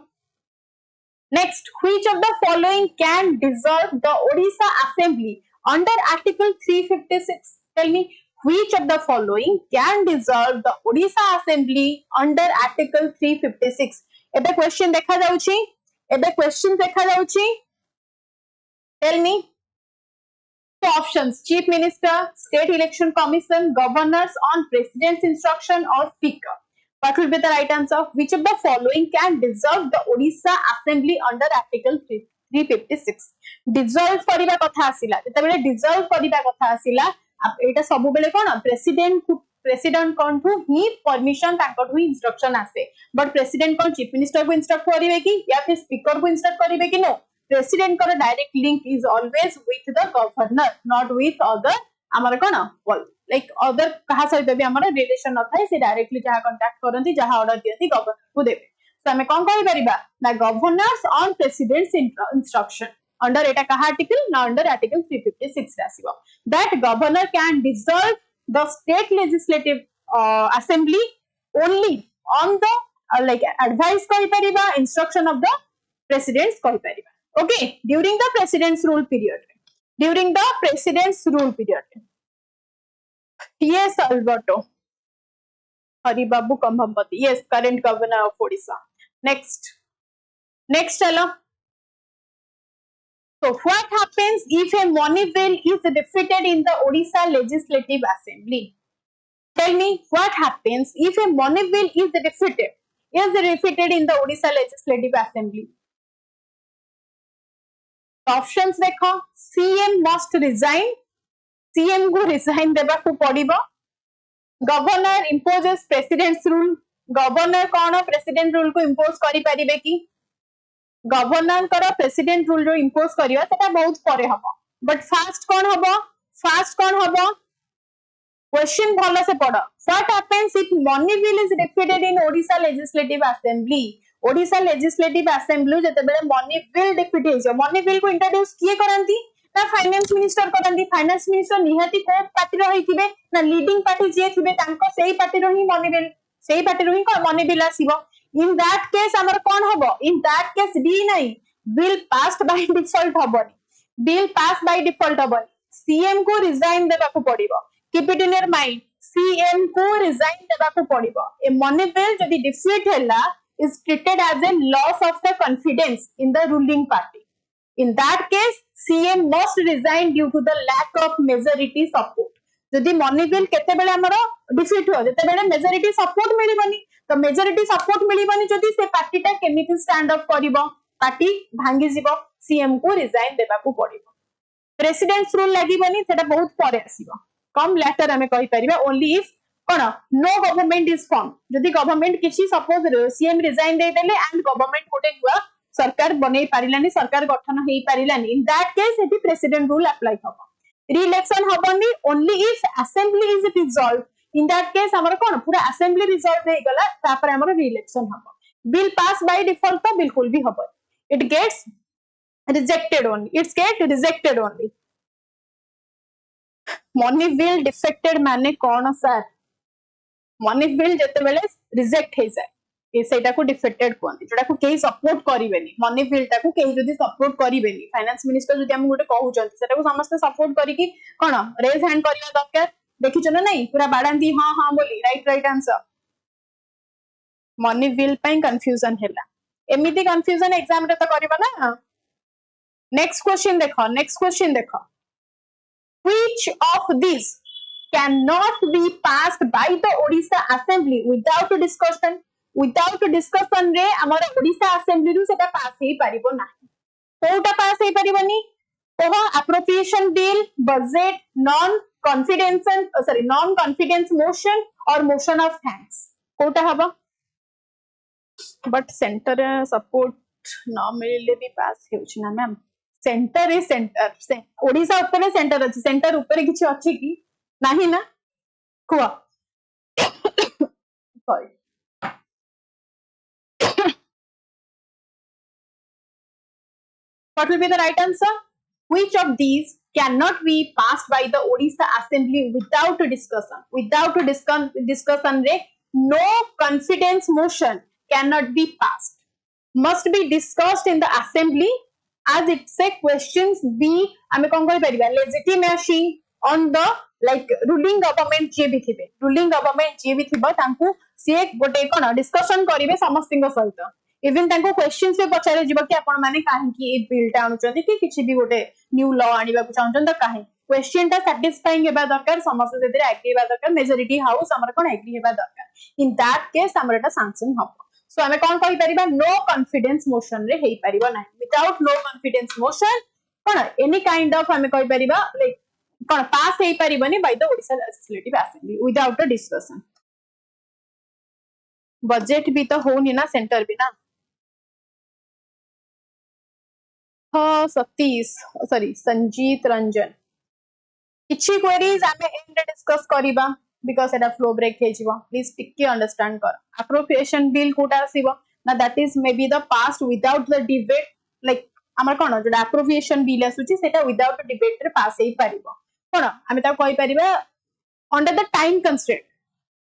[SPEAKER 1] next which of the following can dissolve the Odisha assembly under article 356 tell me which of the following can dissolve the Odisha assembly under article 356 एबे क्वेश्चन देखा जाउची tell me the options chief minister state election commission governors on president's instruction or speaker what will be the right answer which of the following can dissolve the Odisha assembly under article 356 dissolve करिबा कथा आसिला जते बेले dissolve करिबा कथा आसिला एटा सब बेले कोन president कोन थु ही permission ताको थु इंस्ट्रक्शन आसे but president cone chief minister को इंस्ट्रक्ट करिवे कि या फिर स्पीकर को इंस्ट्रक्ट करिवे कि नो प्रेसिडेंट को direct link is always with the governor not with other हमर कोन लाइक अदर कहा सहित भी हमर रिलेशन न थाए से डायरेक्टली जहा कांटेक्ट करंती जहा ऑर्डर दियंती गवर्नर को देबे तो हमें कोन कहि परिबा ना governor's on president's instruction under eta kaha article now under article 356 rasibo that governor can dissolve the state legislative assembly only on the like advice koi pariba instruction of the presidents koi pariba okay during the president's rule period yes alberto hari babu kambhampati yes current governor of Odisha next hello So what happens if a money bill is defeated in the Odisha Legislative Assembly? Tell me what happens if a money bill is defeated in the Odisha Legislative Assembly? Options देखो CM must resign CM को resign देबा को पड़िबो Governor imposes President's rule Governor कोन President rule को impose करि परिबे कि governor करो president rule जो इंपोज करियो सेटा बहुत परे हबो बट फास्ट कोन हबो क्वेश्चन भलो से पढ़ो what happens if money bill is defeated in Odisha legislative assembly जते बेले मनी बिल डिफीट हे मनी बिल को इंट्रोड्यूस किए करंती ना फाइनेंस मिनिस्टर करंती फाइनेंस मिनिस्टर निहाती को पार्टी रही थिबे ना लीडिंग पार्टी जे थिबे तांको सेही पार्टी रो ही मनी बिल आसीबो in that case amar kon hobo in that case d nai bill passed by default hoboni cm को resign देबा को पड़िबो keep it in your mind cm को resign देबा को पड़िबो ए money bill जदी defeat हैला is treated as a loss of the confidence in the ruling party in that case cm must resign due to the lack of majority support जदी money bill केते बेले हमरो defeat हो जते बेले majority support मिलिबनी तो majority support मिलिबनी जदी से पार्टीटा केमिति स्टैंड अप करिवो पार्टी भांगी जिवो सीएम को रिजाइन देबा को पड़िवो प्रेसिडेंट्स रूल लागिबनी सेटा बहुत परे आसीबो कम लेटर आमे कहि परिबा ओनली इफ कोन नो गवर्नमेंट इज फॉर्म जदि गवर्नमेंट किछि सपोज सीएम रिजाइन दे देले एंड गवर्नमेंट कोटे हुआ सरकार बनै पारिलानी सरकार गठन हेई पारिलानी इन दैट केस एटी प्रेसिडेंट रूल अप्लाई हबो री-इलेक्शन हबनी only if assembly is dissolve in that case हमर कोन पूरा असेंबली रिजॉल्व हे गला तापर हमर री-इलेक्शन हबो बिल पास बाय डिफॉल्ट तो बिल्कुल भी हबो it gets rejected only it's get rejected only money bill defected माने कौन सर money bill जते बेले reject हे जाय ए सेटा को डिफेक्टेड कहନ୍ତି जोटा को केही सपोर्ट करिवेनी मनी बिल ता को केही जदी सपोर्ट करिवेनी फाइनेंस मिनिस्टर जदी हम गोटे कहउचंती सेटा को समस्त सपोर्ट करी कि कोन रेज हैंड करिया दरकार देखिछ ना नहीं पूरा बाडांती हां हां बोली राइट आंसर मनी बिल पई कंफ्यूजन हैला एमिति कंफ्यूजन एग्जाम रे तो करबा ना नेक्स्ट क्वेश्चन देखो which of these cannot be passed by the Odisha Assembly without discussion रे हमर ओडिशा असेंबली रु सेटा पास हे परिबो ना कोटा पास हे परिबोनी कोहा appropriation bill budget non confidence motion और मोशन ऑफ थैंक्स कोटा हबो बट सेंटर सपोर्ट न मिलले भी पास हेउछ ना ma'am centre is centre Odisha ऊपर सेंटर अछि सेंटर ऊपर किछि अछि कि नाही ना कुआ sorry what will be the right answer which of these cannot be passed by the Odisha Assembly without discussion re no confidence motion cannot be passed must be discussed in the assembly as it say questions be ame kon koi pariba legitimacy on the like ruling government जे भी थिबे ruling government जे भी थिबा तांकू से गोटे कोन discussion करिवे समस्तिंग सहित even तांको questions पे पचारे जिबा कि आपण माने काहे कि ए बिल टा अनुचंती कि किछि भी गोटे न्यू लॉ आनिबा को चाहउछन त काहे क्वेश्चन टा सैटिस्फाइंग हेबा दरकार समस्त सेतिर एग्री हेबा दरकार मेजॉरिटी हाउस हमर कोन एग्री हेबा दरकार इन दैट केस हमर एटा सैंक्शन हबो सो हमें कौन कहि परिबा नो कॉन्फिडेंस मोशन रे हेई परिबो नै विदाउट नो कॉन्फिडेंस मोशन कोन एनी काइंड ऑफ हमें कहि परिबा लाइक कोन पास हेई परिबोनी by the Odisha legislative assembly without a discussion budget भी तो होनी ना सेंटर भी ना हाँ सतीश सॉरी संजीत रंजन किछि क्वेरीज हमें एंड डिस्कस करिबा because एटा फ्लो ब्रेक हे जिवो प्लीज टिके अंडरस्टैंड कर अप्रोप्रिएशन बिल कोटा आसीबो ना that is may be the past without the debate like हमर कोन जोटा अप्रोप्रिएशन बिल आसुची सेटा विदाउट डिबेट रे पास हे परिबो कोन हमें ता कहि परिबा अंडर द टाइम कंस्ट्रेंट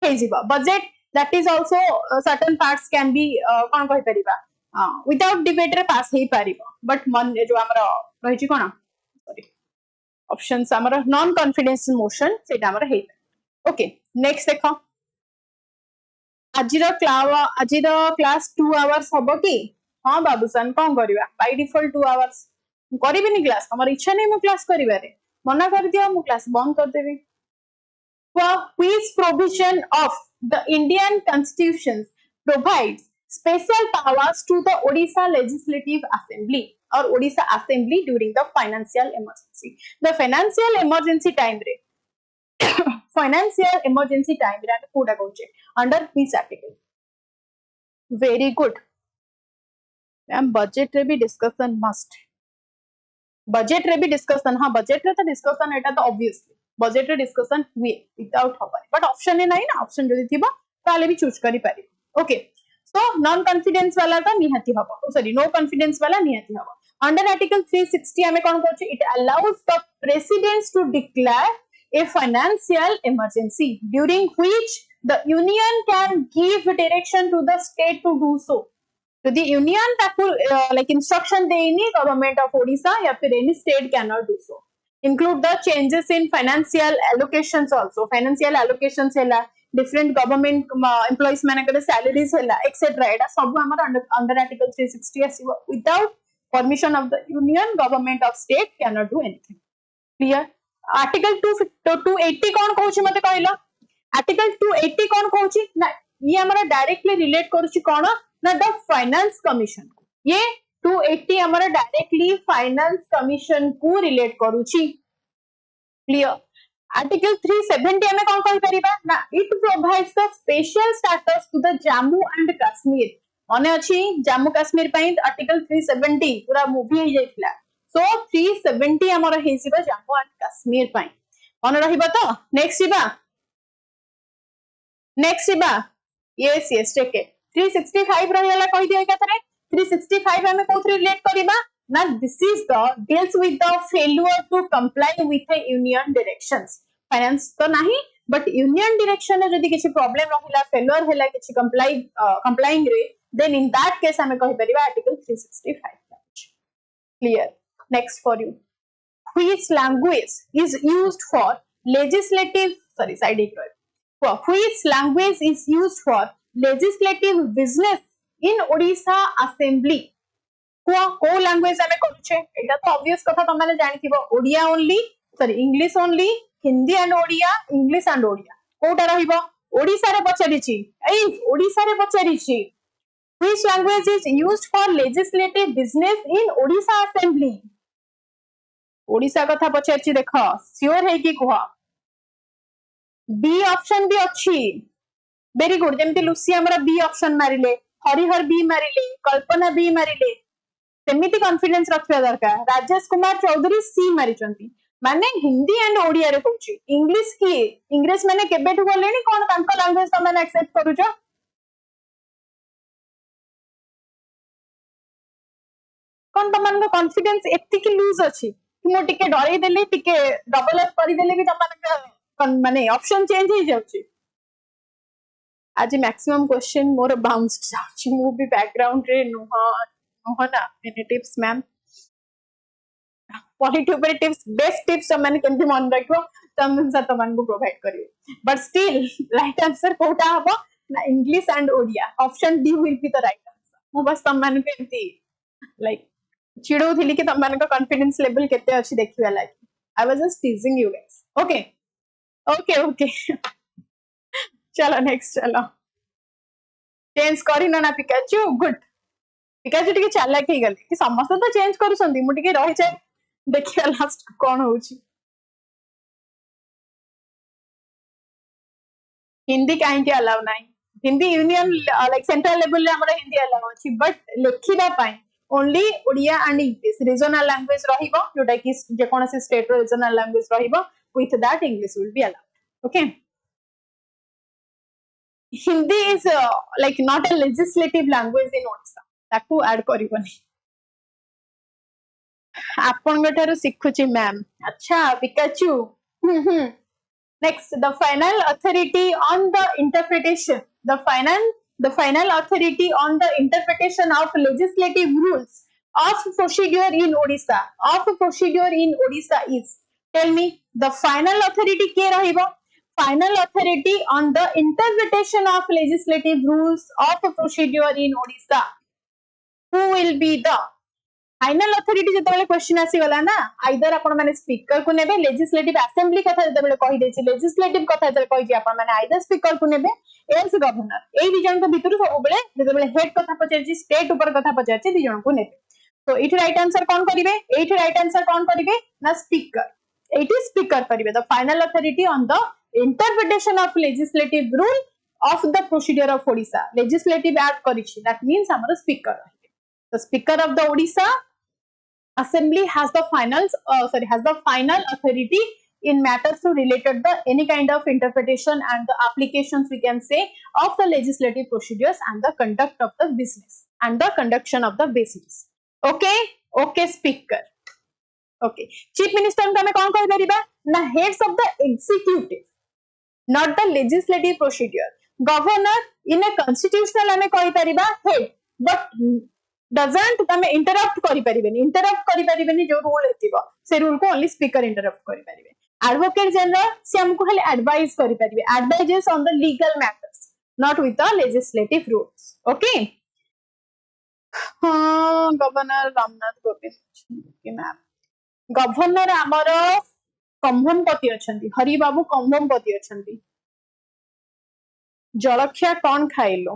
[SPEAKER 1] हे जिवो budget that is also certain parts can be कोन कहि परिबा विदाउट डिबेट रे पास हे परिबो बट मन जो हमर रहिची कोन सॉरी ऑप्शंस हमर नॉन कॉन्फिडेंस मोशन सेटा हमर हे ओके नेक्स्ट देखो आजिर क्लास 2 आवर्स हबो कि हां बाबूसन कोन करबा बाय डिफॉल्ट 2 आवर्स करबिनी क्लास हमर इच्छा नै मो क्लास करिबारे मना कर दियो मो क्लास बंद कर देबी which provision of the Indian Constitution provides special powers to the Odisha Legislative Assembly or Odisha Assembly during the financial emergency the financial emergency time re financial emergency time रे कोडा कहउचे under which article very good ma'am budget रे भी discussion must budget रे भी discussion हां budget रे तो discussion एटा तो ऑब्वियसली बजट रे डिस्कशन हुए विदाउट हबनी बट ऑप्शन ने नाही ना ऑप्शन जदी थिबा ताले भी चूज करि पारि ओके सो नॉन कॉन्फिडेंस वाला तो निहाती हबो सॉरी नो कॉन्फिडेंस वाला निहाती हबो अंडर आर्टिकल 360 हमें कोन कहउचे it allows the president to declare a financial emergency during which the union can give direction to the state to do so so the union taku like instruction देनी government of Odisha या फिर any state cannot do so include the changes in financial allocations also financial allocations hela different government employees manakere salaries hela etc eta सब हमर under article 360 आसीबो without permission of the union government of state cannot do anything clear article 280 कौन कहउची मते कहलो article 280 कौन कहउची ना ये हमरा directly relate करूची कोन ना द फाइनेंस कमीशन ये 280 हमरा डायरेक्टली फाइनेंस कमीशन को रिलेट करूची क्लियर Article 370 हमें कौन कहि परिबा ना it provides the special status to the Jammu and Kashmir माने अछि जम्मू काश्मीर पई आर्टिकल 370 पूरा मूवी हे जाइतला सो 370 हमर हेसिबा जम्मू एंड कश्मीर पई मन रहिबा तो नेक्स्ट शिबा यस यस टेक इट 365 रहिला कहि दिया कथरे 365 हमें कोथ रिलेट करिबा ना this is the deals with the failure to comply with the union directions finance तो नाही बट यूनियन डायरेक्शन जदी किछि प्रॉब्लम रहिला फेल्युअर हैला किछि कंप्लाइंग रे then in that case हमें कहि परिबा article 365 clear next for you which language is used for legislative which language is used for legislative business in Odisha assembly को language हमें करूछे एटा तो obvious कथा त माने जानिथिबो Odia only English only Hindi and Odia English and Odia कोटा रहिबो ओडिसा रे पचारिछि ओडिसा रे पचारिछि which language is used for legislative business in Odisha assembly Odisha कथा पचारछि देखो श्योर है कि कह बी ऑप्शन भी अच्छी वेरी गुड जेमती लुसी हमरा बी ऑप्शन मारिले हरिहर बी मारिले कल्पना बी मारिले सेमिति कॉन्फिडेंस रखिया दरकार राजेश कुमार चौधरी सी मारिचंती माने हिंदी एंड ओडिया रे कहूची इंग्लिश की इंग्लिश माने केबेठु बोलेनी कोन तांको लैंग्वेज त माने एक्सेप्ट करूचो कोन त मानको कॉन्फिडेंस एत्ति की लूज अछि कि मो टिके डरै देले टिके डबल अप करि देले भी त माने ऑप्शन चेंज हो जाउची आज मैक्सिमम क्वेश्चन मोर बाउंस्ड जाउची मु भी बैकग्राउंड रे नुह ना एनी टिप्स मैम पॉलिटी ऊपर टिप्स बेस्ट टिप्स माने केमति मन रखो तम सर तमन को प्रोवाइड करियो बट स्टिल राइट आंसर कोटा हबो ना English and Odia option D will be the right answer मु बस तम मान के एमती लाइक चिड़ो थिली कि तम मान को कॉन्फिडेंस लेवल केते अछि देखिबा like I was just टीजिंग you guys okay okay okay चलो नेक्स्ट चलो चेंज करी ना पिकाचू गुड पिकाचू टिके चालाक हे गले कि समस्त तो चेंज करूसंदी मु टिके रहि जाय देखिया लास्ट कोन होउची हिंदी काहे के अलाउ नाही Hindi union like central level रे हमरा हिंदी अलाउ अछि बट लेखिबा पाई only Odia and English regional language रहिबो जोटा कि जे कोनसे स्टेट रो रीजनल लैंग्वेज रहिबो with that English will be allowed okay Hindi is like not a legislative language in Odisha ताकू ऐड करिवनी आपन गठारु सिखुची मैम अच्छा Pikachu next the final authority on the interpretation the final authority on the interpretation of legislative rules of procedure in Odisha is tell me the final authority के रहिबो final authority on the interpretation of legislative rules of procedure in Odisha who will be the final authority जतबेले question आसी गला ना either आपण माने speaker को नेबे लेजिस्लेटिव असेंबली कथा जतबेले कहि देछि लेजिस्लेटिव कथा जतबेले कहि जे आपण माने आइदर स्पीकर को नेबे एल्स गवर्नर एई दि जन को भितरु सब बेले जतबेले हेड कथा पचारछि स्टेट ऊपर कथा पचारछि दि जन को नेबे तो इठी राइट आंसर कोन करिवे एठी राइट आंसर कोन करिवे ना स्पीकर एठी स्पीकर करिवे the final authority on the interpretation of legislative rule of the procedure of Odisha legislative act karichi that means amara speaker the speaker of the Odisha assembly has the final authority in matters related to any kind of interpretation and the applications we can say of the legislative procedures and the conduct of the business and the conduction of the business okay speaker okay chief minister को हमें कौन कह परिबा ना heads of the executive not the legislative procedure governor in a constitutional हमें कहि परिबा head but doesn't तमे interrupt करि परिबेनी जो रूल हेतिबो से रूल को only speaker interrupt करि परिबे advocate general से हमको खाली advise करि परिबे advises on the legal matters not with the legislative rules okay governor Ramnath Govind के मैम गवर्नर आमर कंभमपति अछंती हरि बाबू कंभमपति अछंती जलखिया कौन खाइलो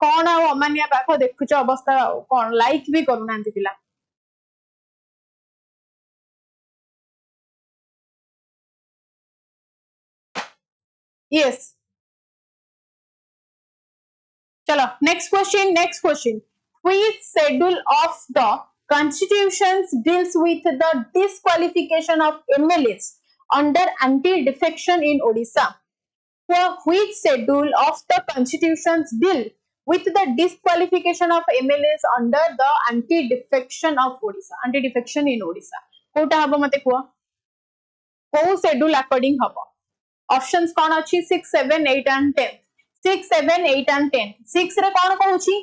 [SPEAKER 1] कौन आ अमानिया पाख देखुच अवस्था कौन लाइक भी करूना पिला Yes. चलो next question which schedule of the constitutions deals with the disqualification of MLAs under anti-defection in Odisha? Which schedule of the constitutions deal with the disqualification of MLAs under the anti-defection of Odisha? Anti-defection in Odisha. Kota हबो मते कुआ? को schedule according हबो? Options कौन अच्छी 6, 7, 8 and 10. 6, 7, 8 and 10. 6 रे कौन कहूची?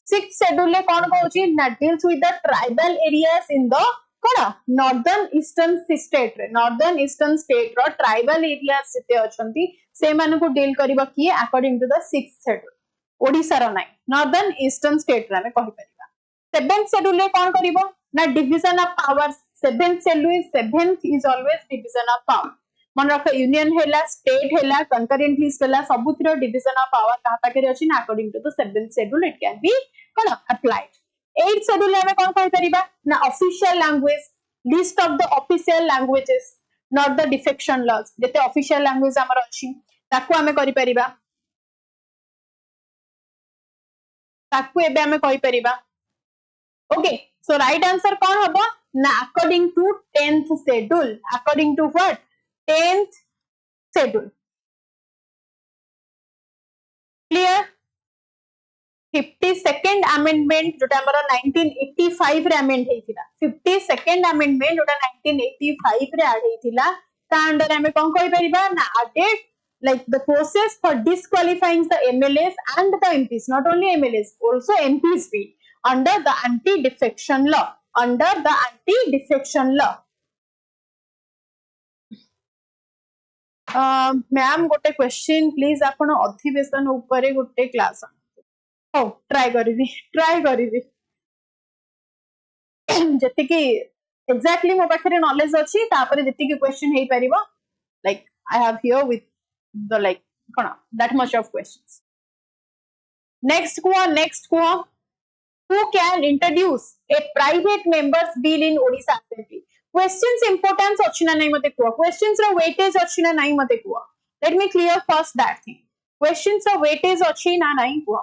[SPEAKER 1] 6 schedule ले कौन कहूची? That deals with the tribal areas in the कौन? Northern Eastern state रे. Northern Eastern state रो tribal areas जिते अछंती से मानको deal करिबा किए according to the 6th schedule. Odisha रो नाही. Northern Eastern state रे हमें कहि परिबा. 7th schedule ले कौन करिबो? ना division of powers. 7th is always division of power. मन रख यूनियन हैला स्टेट हैला कंकरेंट लिस्ट हैला सबुतिर डिवीजन ऑफ पावर कहा पाके अछि ना according to the 7th schedule it can be कोन अप्लाइड 8th शेड्यूल हमें कोन कहि परिबा ना official language list of the official languages not the defection laws जते ऑफिशियल लैंग्वेज हमर अछि ताकू हमें करि परिबा ताकू एबे हमें कहि परिबा ओके सो राइट आंसर कोन हबो ना according to 10th schedule according to what 10th schedule. Clear? 52nd amendment जोटा हमारा 1985 रे amend हेइथिला 52nd amendment जोटा 1985 रे add हेइथिला ता अंडर हमें कोन कहि परिबा ना added like the process for disqualifying the MLAs and the MPs not only MLAs also MPs be under the anti defection law ma'am गोटे क्वेश्चन प्लीज आपण अधिवेशन ऊपर गोटे क्लास हो ट्राई करिवि जति कि एग्जैक्टली मो पाखरे नॉलेज अछि तापर जति कि क्वेश्चन हेइ परिबो like I have here with the like कोन that much of questions next को who can introduce a private members bill in Odisha Assembly questions importance अछि ना नहीं मते को questions रो weightage अछि ना नहीं मते को let me clear first that thing questions row weightage अछि ना नहीं को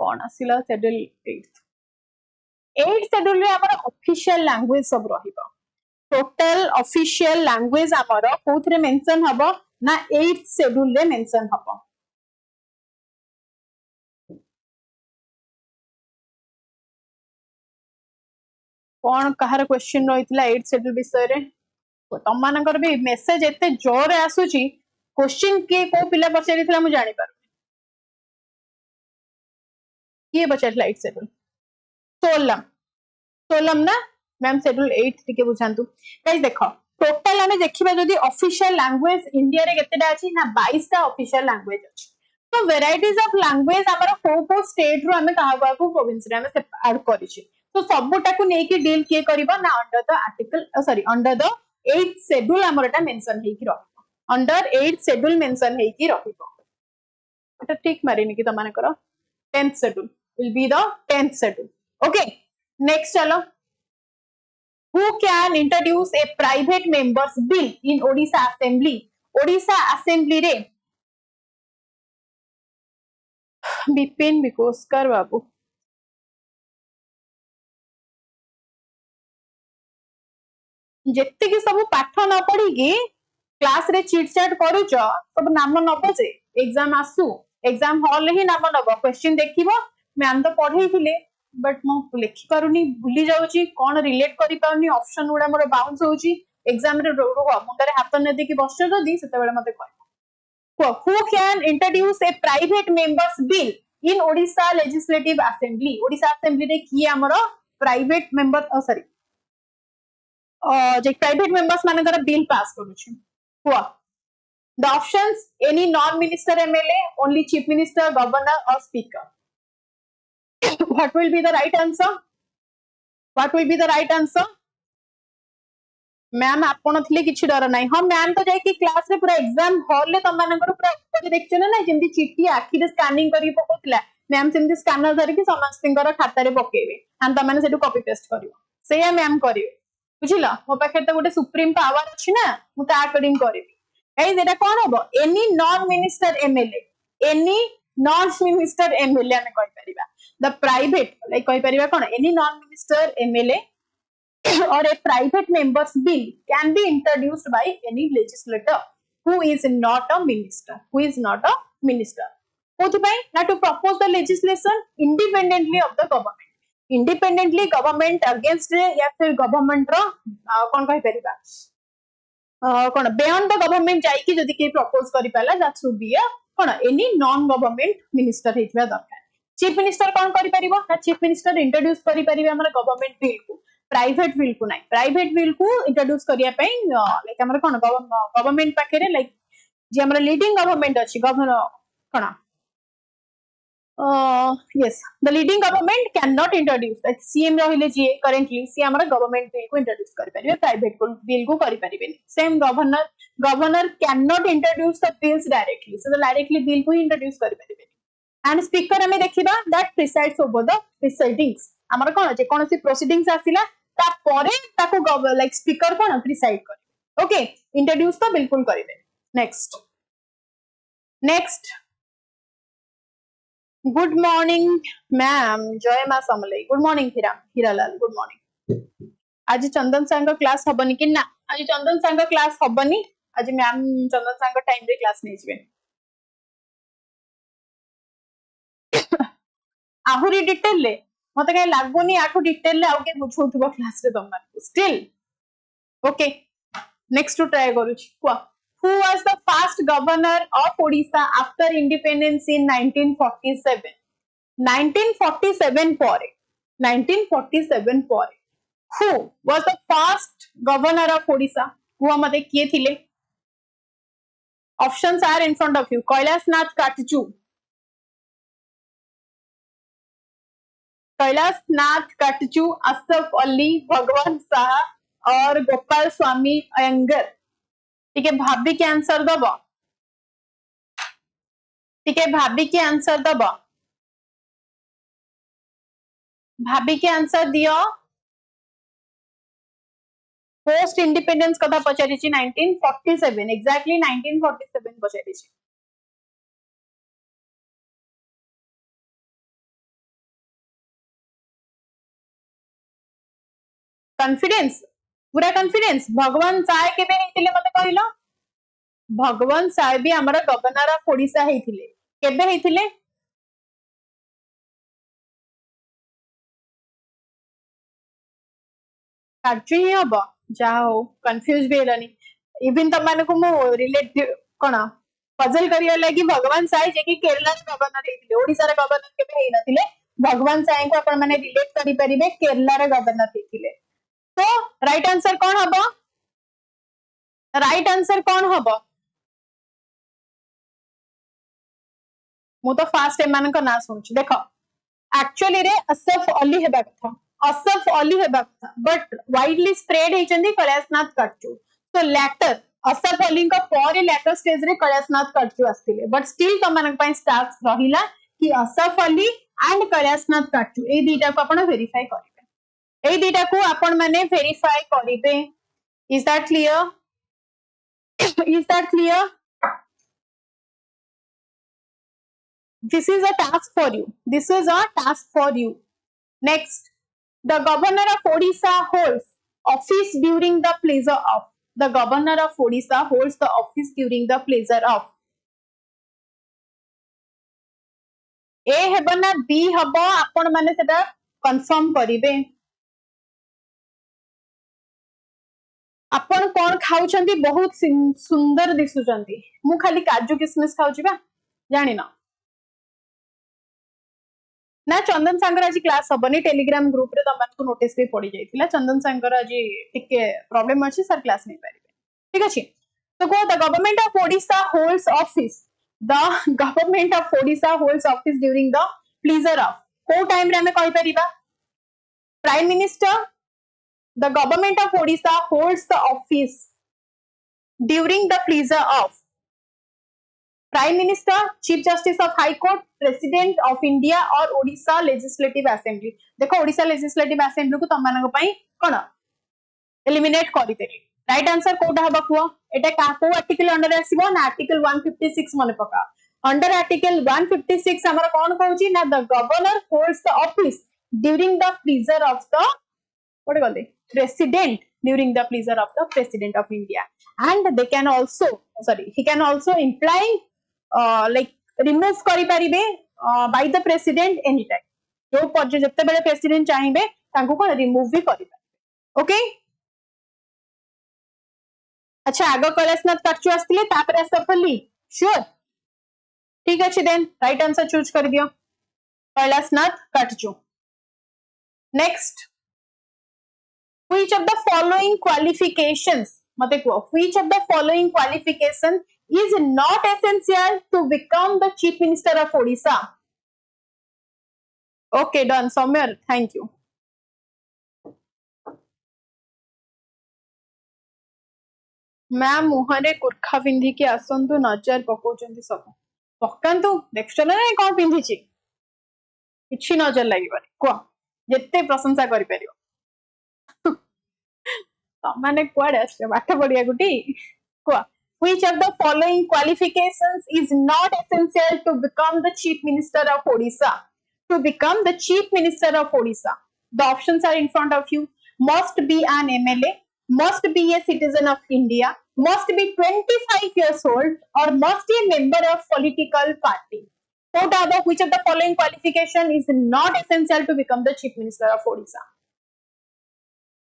[SPEAKER 1] कौन आसिला शेड्यूल 8 शेड्यूल रे हमर ऑफिशियल लैंग्वेज सब रहिबो टोटल ऑफिशियल लैंग्वेज हमर कोथरे मेंशन हबो ना 8th शेड्यूल रे मेंशन हबो कौन कहार क्वेश्चन रहितला 8th शेड्यूल विषय रे तम मानकर भी मेसेज एते जोर आसुची क्वेश्चन के को पिला पचारितला मु जानि पार के पचारितला 8th शेड्यूल सोलम ना मैम शेड्यूल 8 टिके बुझांतु गाइस देखो टोटल हमें देखिबा जदी ऑफिशियल लैंग्वेज इंडिया रे केतेडा अछि ना 22 टा ऑफिशियल लैंग्वेज अछि तो वेराइटीज ऑफ लैंग्वेज हमर को स्टेट रो हमें कहा को प्रोविंस रे हमें ऐड करिछि तो सबुटा को नेकी डील किए करबा ना under the article under the 8th schedule हमर एटा मेंशन हेकी रहबो अंडर 8th शेड्यूल मेंशन हेकी रहबो एटा ठीक मारिनी कि तमाने करो 10th schedule will be the 10th schedule okay next chalo who can introduce a private members bill in Odisha assembly re Bipin Bikoskar babu जेते कि सब पाठ न पढ़ी कि क्लास रे चीट चैट करूच सब नाम न पचे एग्जाम आसु एग्जाम हॉल ही नाम नब क्वेश्चन देखिबो मैम तो पढ़ेइथिले बट मो लिखि पारुनी भूली जाउची कोन रिलेट करि पाउनी ऑप्शन उडा मोर बाउंस होउची एग्जाम रे मुंडरे हाथ न देकी बसछ जदी सेते बेले मते कहू who can introduce a private members bill in Odisha legislative assembly Odisha assembly रे की हमरो private member सॉरी जे private members मानकर bill pass करूची हुआ the options any non minister MLA only chief minister governor or speaker what will be the right answer ma'am आपण थिले किछि डर नाही हम मैम तो जाय कि क्लास रे पूरा एग्जाम हॉल ले तम मानकर पूरा ऊपर देखछ ना जेंति चिट्ठी आखि रे स्कैनिंग करी पकोतला मैम सेंति स्कैनर धरि कि समस्तकर खाता रे पकेबे हम त माने सेटु कॉपी पेस्ट करियो सेया मैम करियो बुझिला मो पाखे तो गोटे सुप्रीम पावर अछि ना मु ता अकॉर्डिंग करिवि गाइस एटा कोन हबो any non minister MLA any non minister MLA हमें कहि परिबा द प्राइवेट लाइक कहि परिबा कोन any non minister MLA or a private member's bill can be introduced by any legislator who is not a minister कोथिपाई ना to propose the legislation independently of the government against या फिर government रो कोन कहि परिबा कोन बियॉन्ड द गवर्नमेंट जाई कि जदी के प्रपोज करि पाला दैट शुड बी अ कोन एनी नॉन गवर्नमेंट मिनिस्टर हेतबा दरकार चीफ मिनिस्टर कोन करि परिबो ना चीफ मिनिस्टर इंट्रोड्यूस करि परिबे हमर गवर्नमेंट बिल को प्राइवेट बिल को नाही प्राइवेट बिल को इंट्रोड्यूस करिया पई लाइक हमर कोन गवर्नमेंट पाखेरे लाइक जे हमर लीडिंग गवर्नमेंट अछि governor cone yes the leading government cannot introduce like cm रहले जे currently सी हमर गवर्नमेंट बिल को इंट्रोड्यूस करि परिबे प्राइवेट बिल को करि परिबे same governor cannot introduce the bills directly so the directly bill को इंट्रोड्यूस करि परिबे and speaker हमें देखिबा that presides over the proceedings हमर कोन जे कोनसी प्रोसीडिंग्स आसिला ता परे ताको लाइक स्पीकर कोन प्रिसाइड करे ओके इंट्रोड्यूस तो बिल्कुल करिवे नेक्स्ट गुड मॉर्निंग मैम जय मां Samalei good morning Hiralal good morning आज चंदन सांग क्लास हबनी कि ना आज चंदन सांग क्लास हबनी आज मैम चंदन सांग टाइम रे क्लास नै जिवे आहुरी डिटेल ले मते कहीं लागोनी आठो डिटेल ले आउ के बुझौथबो क्लास रे तम still okay next to try करू छी who was the first governor of Odisha after independence in 1947 1947 pore 1947 pore who was the first governor of Odisha who amate kiye thile options are in front of you Kailasnath Katju Asaf Ali भगवान शाह और गोपाल स्वामी अयंगर ठीक है भाभी के answer दब ठीक है भाभी के आंसर दब भाभी के आंसर दियो पोस्ट इंडिपेंडेंस कथा पचारि 1947 एग्जैक्टली 1947 पचारि कॉन्फिडेंस पूरा कॉन्फिडेंस भगवान साय केबे हेतिले मते कहिलो भगवान साय भी हमरा गवर्नर ऑफ ओडिशा हेतिले केबे हेतिले काची हबो जाओ कंफ्यूज भी हेलानी इवन त माने को मो रिलेट कोन पजल करिया लागि भगवान साय जे कि केरला रे गवर्नर हेतिले ओडिशा रे गवर्नर केबे हे नथिले भगवान साय को अपन माने रिलेट करि परिबे केरला रे गवर्नर हेतिले तो राइट आंसर कौन हबो राइट आंसर कौन हबो मु तो फास्ट एमान को ना सुनछि देखो एक्चुअली रे असफ अली हेबा कथा बट वाइडली स्प्रेड हेचंदी कैलाशनाथ कटचू तो लेटर असफ अली को पर लेटर स्टेज रे कैलाशनाथ कटचू आस्तिले बट स्टिल तमन पई स्टार्स रहिला कि असफ अली एंड कैलाशनाथ कटचू ए दीटा को आपण वेरीफाई करिवे ए दीटा को आपण माने वेरीफाई करिवे is that clear this is a task for you next the governor of Odisha holds office during the pleasure of the governor of Odisha holds the office during the pleasure of ए हेबो ना B हबो आपण माने सेटा confirm करिवे आपण कोन खाउछंती बहुत सुंदर दिसुचंती मु खाली काजू किशमिश खाउची बा जानि ना ना चंदन सांगर आज क्लास हबनी टेलीग्राम ग्रुप रे तमन को नोटिस भी पड़ी जाइतिला चंदन सांगर आज टिके प्रॉब्लम अछि सर क्लास नहीं पारिबे ठीक अछि तो को the government of Odisha holds office during the pleasure of को टाइम रे हमें कहि परिबा prime minister the government of Odisha holds the office during the pleasure of Prime Minister, Chief Justice of High Court, President of India or Odisha Legislative Assembly. देखो Odisha Legislative Assembly को तमनको पई कोन eliminate करदेली right answer Kota हबा कुह एटा को article under आसीबो ना article 156 मन पका under article 156 हमर कोन कहउची ना the governor holds the office during the pleasure of the what gale president during the pleasure of the president of India and they can also he can also imply like remove kari paribe by the president anytime जो पर्जे जत्ते बेले president चाहिबे तांको कोन remove भी करि पारे okay अच्छा आगो कैलाशनाथ काटचू आस्तिले तापर असफली श्योर ठीक अछि देन राइट आंसर चूज कर दियो कैलाशनाथ काटचू next which of the following qualifications mate ko which of the following qualification is not essential to become the chief minister of Odisha okay done Samir thank you ma'am मुहरे कुर्खा पिंधि के आसंतु नजर पकोचंती सब पकांतु नेक्स्ट ना कोन पिंधि छी किछि नजर लागि बारी को जत्ते प्रशंसा करि परियो माने कुआडे आछे पाठ पढिया गुटी को which of the following qualifications is not essential to become the chief minister of Odisha to become the chief minister of Odisha the options are in front of you must be an MLA must be a citizen of India must be 25 years old or must be a member of political party what are the which of the following qualification is not essential to become the chief minister of Odisha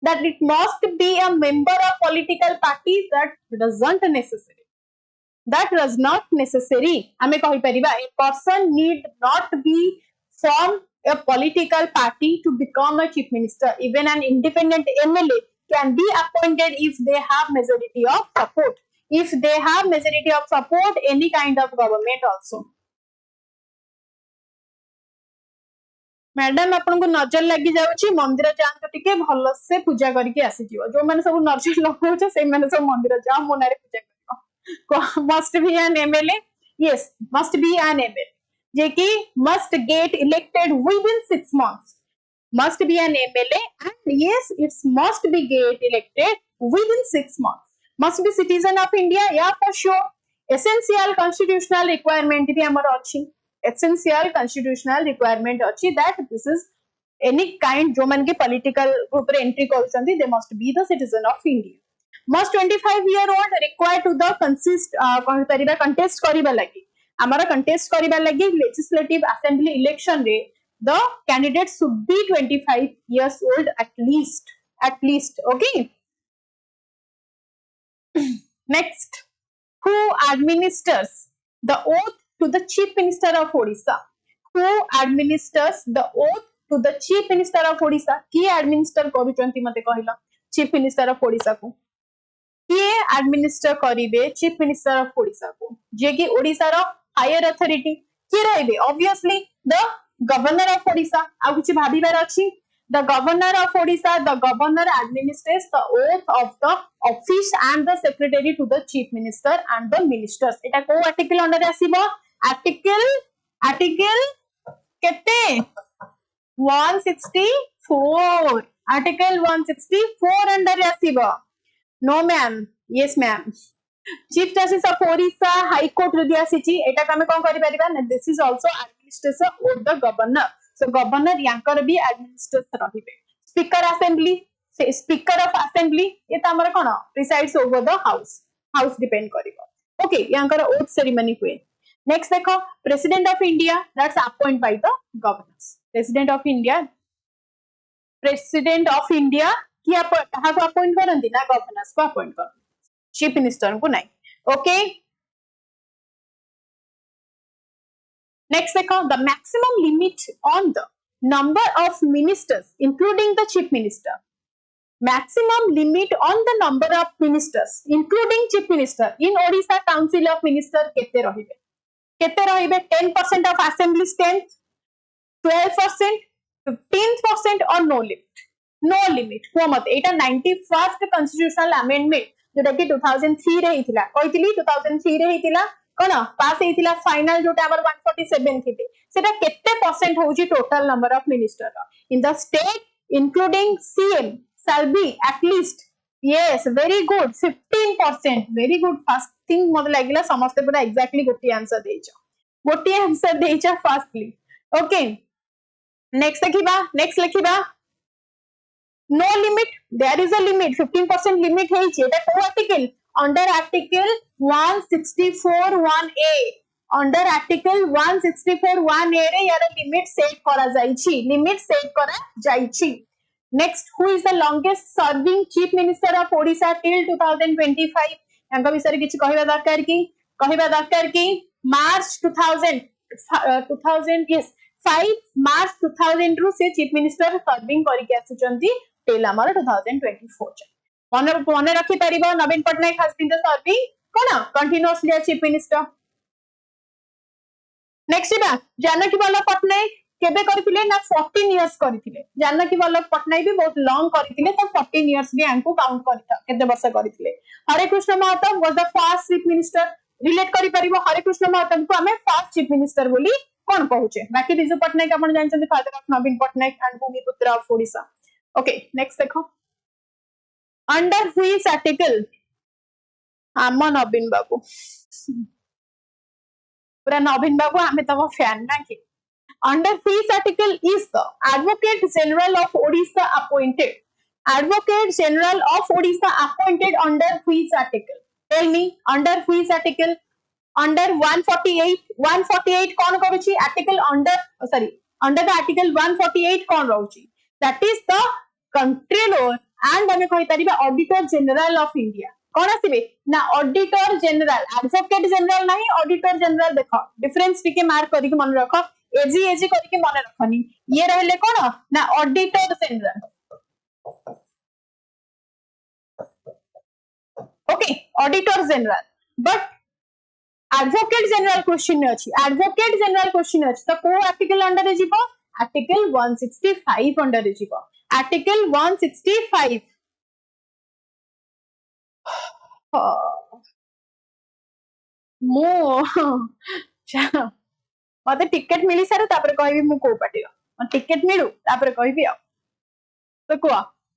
[SPEAKER 1] that it must be a member of political party that does not necessary ame kahi pariba a person need not be from a political party to become a chief minister even an independent MLA can be appointed if they have majority of support any kind of government also madam आपन को नजर लगी जाउची मंदिर जांतो टिके भलो से पूजा करके आसी जीवो जो माने सब नजर लगाउछ से माने सब मंदिर जा मोनारे पूजा करियो must be an MLA yes must be an MLA जे कि must get elected within 6 months must be an MLA and yes it must be get elected within 6 months must be citizen of India yeah for sure essential constitutional requirement भी हमर अछि essential constitutional requirement achi that this is any kind जो मन के political group रे entry करछंती they must be the citizen of India must 25-year-old required to the contest करिबा लागि हमर contest करिबा लागि legislative assembly election रे the candidate should be 25 years old at least okay next who administers the oath to the chief minister of Odisha who administers the oath to the chief minister of Odisha किए administer करूचंती मते कहिला chief minister of Odisha को किए administer करिवे chief minister of Odisha को जे कि ओडिसा रो higher authority किए रहबे obviously the governor of Odisha आ कुछ भाबीबार अछि the governor of Odisha the governor administers the oath of the office and the secretary to the chief minister and the ministers एटा को article under आसीबो article केते 164 article 164 under आसीबो no ma'am yes ma'am chief justice of Odisha high court रे दिया सिची एटा कमे कोन करि परिबा this is also administration of the governor so governor यांकर भी एडमिनिस्ट्रेटर रहिबे स्पीकर ऑफ असेंबली ये त हमर कोन presides over the house depend करिवो ओके यांकर ओथ सेरेमनी हुए नेक्स्ट देखो president of India that's appoint by the governors president of India किया कहा को अपॉइंट करंती ना गवर्नर्स को अपॉइंट कर चीफ मिनिस्टर को नहीं ओके नेक्स्ट देखो the maximum limit on the number of ministers including the chief minister maximum limit on the number of ministers including chief minister in Odisha council of minister kete rahibe 10% of assembly strength 12% 15% or no limit को मत एटा 91st constitutional amendment जोटा कि 2003 रे हिथिला कहितली 2003 रे हिथिला कोन पास हिथिला final जोटा हमर 147 थिले सेटा केते परसेंट होउची total number of minister in the state including CM shall be at least yes, very good, 15%, very good. First thing मत लगिला समस्ते पूरा exactly गोटी आंसर देइछ, गोटी आंसर देइछ firstly. Okay, next लिखिबा no limit, there is a limit, 15% limit ହେଇଛି. এটা କୋଉ article? Under article 164(1)(a), under article 164(1)(a ରେ यार limit set करा जाइछि, limit set करा जाइछि. Next, who is the longest serving chief minister of Odisha till 2025? यांका विषय किछि कहिबा दरकार की March 2000 yes 5 March 2000 रु से chief minister serving करिके आसुचंती till amar 2024. मन रखि परिबा नवीन Patnaik has been the serving cone continuously as chief minister. Next बा जानकी वल्लभ पटनायक केबे करथिले ना 14 इयर्स करथिले. जानकी वल्लभ पटनायक भी बहुत लॉन्ग करथिले तो 14 इयर्स भी आंकु काउंट करथा केते वर्ष करथिले. Hare Krushna Mahtab was the first chief minister. Relate करि परिबो हरे कृष्ण महतो को हमें फर्स्ट चीफ मिनिस्टर बोली कोन कहूचे. बाकी बिजू पटनायक आपण जानचंदी father of Naveen Patnaik and भूमिपुत्र ऑफ ओडिशा. ओके नेक्स्ट देखो अंडर व्हिच आर्टिकल आम नवीन बाबू पूरा नवीन बाबू हमें तब फैन ना कि under which article is the Advocate General of Odisha appointed? Advocate General of Odisha appointed under which article? Tell me, under which article? Under 148. 148 कौन करूची? Article under the article 148 कौन रहूची? That is the Controller and हमें कहि तारिबा Auditor General of India. कौन आसीबे ना Auditor General, Advocate General नहीं, Auditor General. देखो difference टिके मार्क करिक मन रखो. एजी करके मन रखनी. ये रहले कोन ना auditor general. Okay auditor general but advocate general question अछि. एडवोकेट जनरल क्वेश्चन अछि तो को आर्टिकल अंडर रे जीवो? आर्टिकल 165 अंडर रे जीवो. आर्टिकल 165 मो मते टिकट मिली सारे तापर कहबी मु को पाटियो. टिकट मिलू तापर कहबी आ. तो को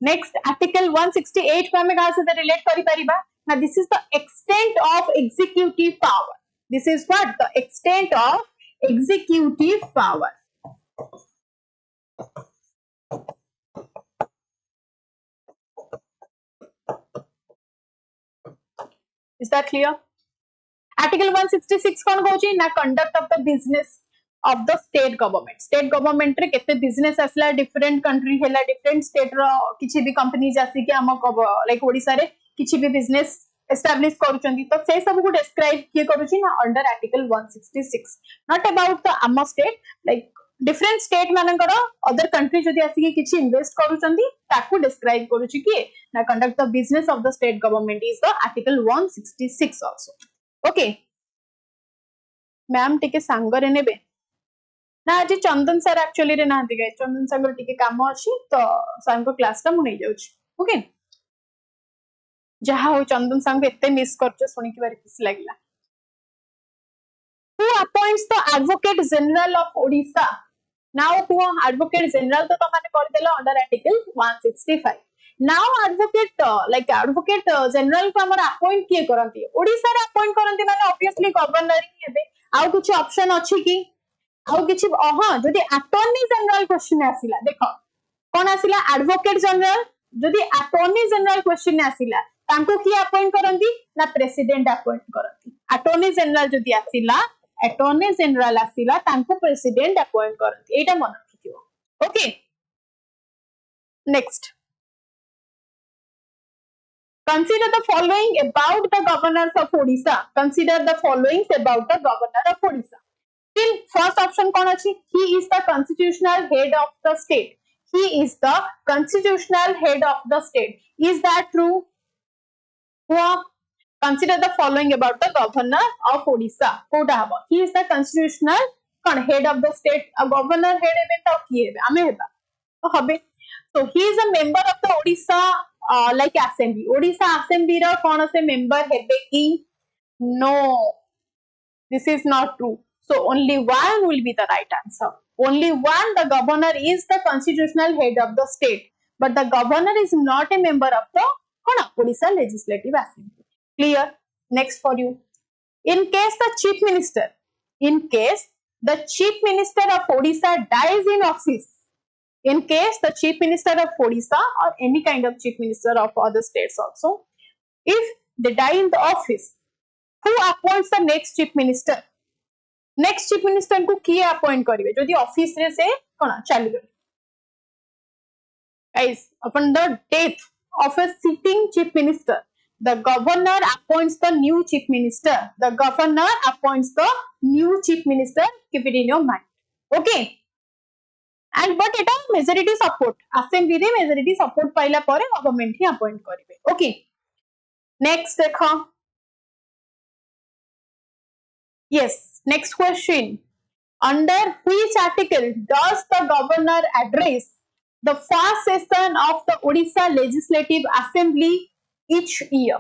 [SPEAKER 1] नेक्स्ट आर्टिकल 168 को हमें कहा से रिलेट करि परिबा ना. This is the extent of executive power. This is what the extent of executive power. Is that clear? Article 166 कौन कहूची ना conduct of the business of the state government. State government रे केते बिजनेस आसला different country हेला different state रो किछि भी company जासी कि हम लाइक ओडिसा रे किछि भी बिजनेस एस्टैब्लिश करूचंदी तो से सब को डिस्क्राइब किए करूची ना under article 166. Not about the आम स्टेट लाइक डिफरेंट स्टेट मानकर अदर कंट्री जदी आसी कि किछि इन्वेस्ट करूचंदी ताकू डिस्क्राइब करूची कि ना conduct the business of the state government is the article 166 also. Okay ma'am टिके सांगरे नेबे ना. आज चंदन सर एक्चुअली रे ना दिगे. चंदन सांगर टिके काम अछि तो सर को क्लास टा मु नै जाउछि. ओके जहा हो चंदन सांग एते मिस करछ सुनि के बारे खुशी लागला. Who appoints the advocate general of Odisha? Now who advocate general तो तमाने कर देला under article 165. Now advocate like advocate general को हमर अपॉइंट किए करंती? ओडिसा रे अपॉइंट करंती माने ऑब्वियसली गवर्नर ही हेबे. आउ कुछ ऑप्शन अछि कि आउ किछि हां जदी अटॉर्नी जनरल क्वेश्चन आसिला देखो कोन आसिला एडवोकेट जनरल. जदी अटॉर्नी जनरल क्वेश्चन आसिला तांको की अपॉइंट करंती ना प्रेसिडेंट अपॉइंट करंती. अटॉर्नी जनरल जदी आसिला अटॉर्नी जनरल आसिला तांको प्रेसिडेंट अपॉइंट करंती. एटा मन रखियो. Okay next consider the following about the governors of Odisha. Consider the following about the governor of Odisha. Still first option kon achi? He is the constitutional head of the state. He is the constitutional head of the state. Is that true? Consider the following about the governor of Odisha. Koda habo? He is the constitutional head of the state. A governor head hebe to ki hebe? Ame heba to habe. So he is a member of the Odisha like assembly. Odisha assembly ro kon se member hebe ki? No, this is not true. So only one will be the right answer. Only one. The governor is the constitutional head of the state, but the governor is not a member of the कौन Odisha legislative assembly clear next for you in case the chief minister in case the chief minister of Odisha dies in office in case the chief minister of Odisha or any kind of chief minister of other states also if they die in the office who appoints the next chief minister next chief minister को किए appoint करिवे जदि office रे से कोन चालू गले guys upon the death of a sitting chief minister the governor appoints the new chief minister the governor appoints the new chief minister keep it in your mind okay and but eta majority support assembly रे majority support पाइला परे government ही appoint करिवे okay next देखो yes next question under which article does the governor address the first session of the Odisha Legislative Assembly each year?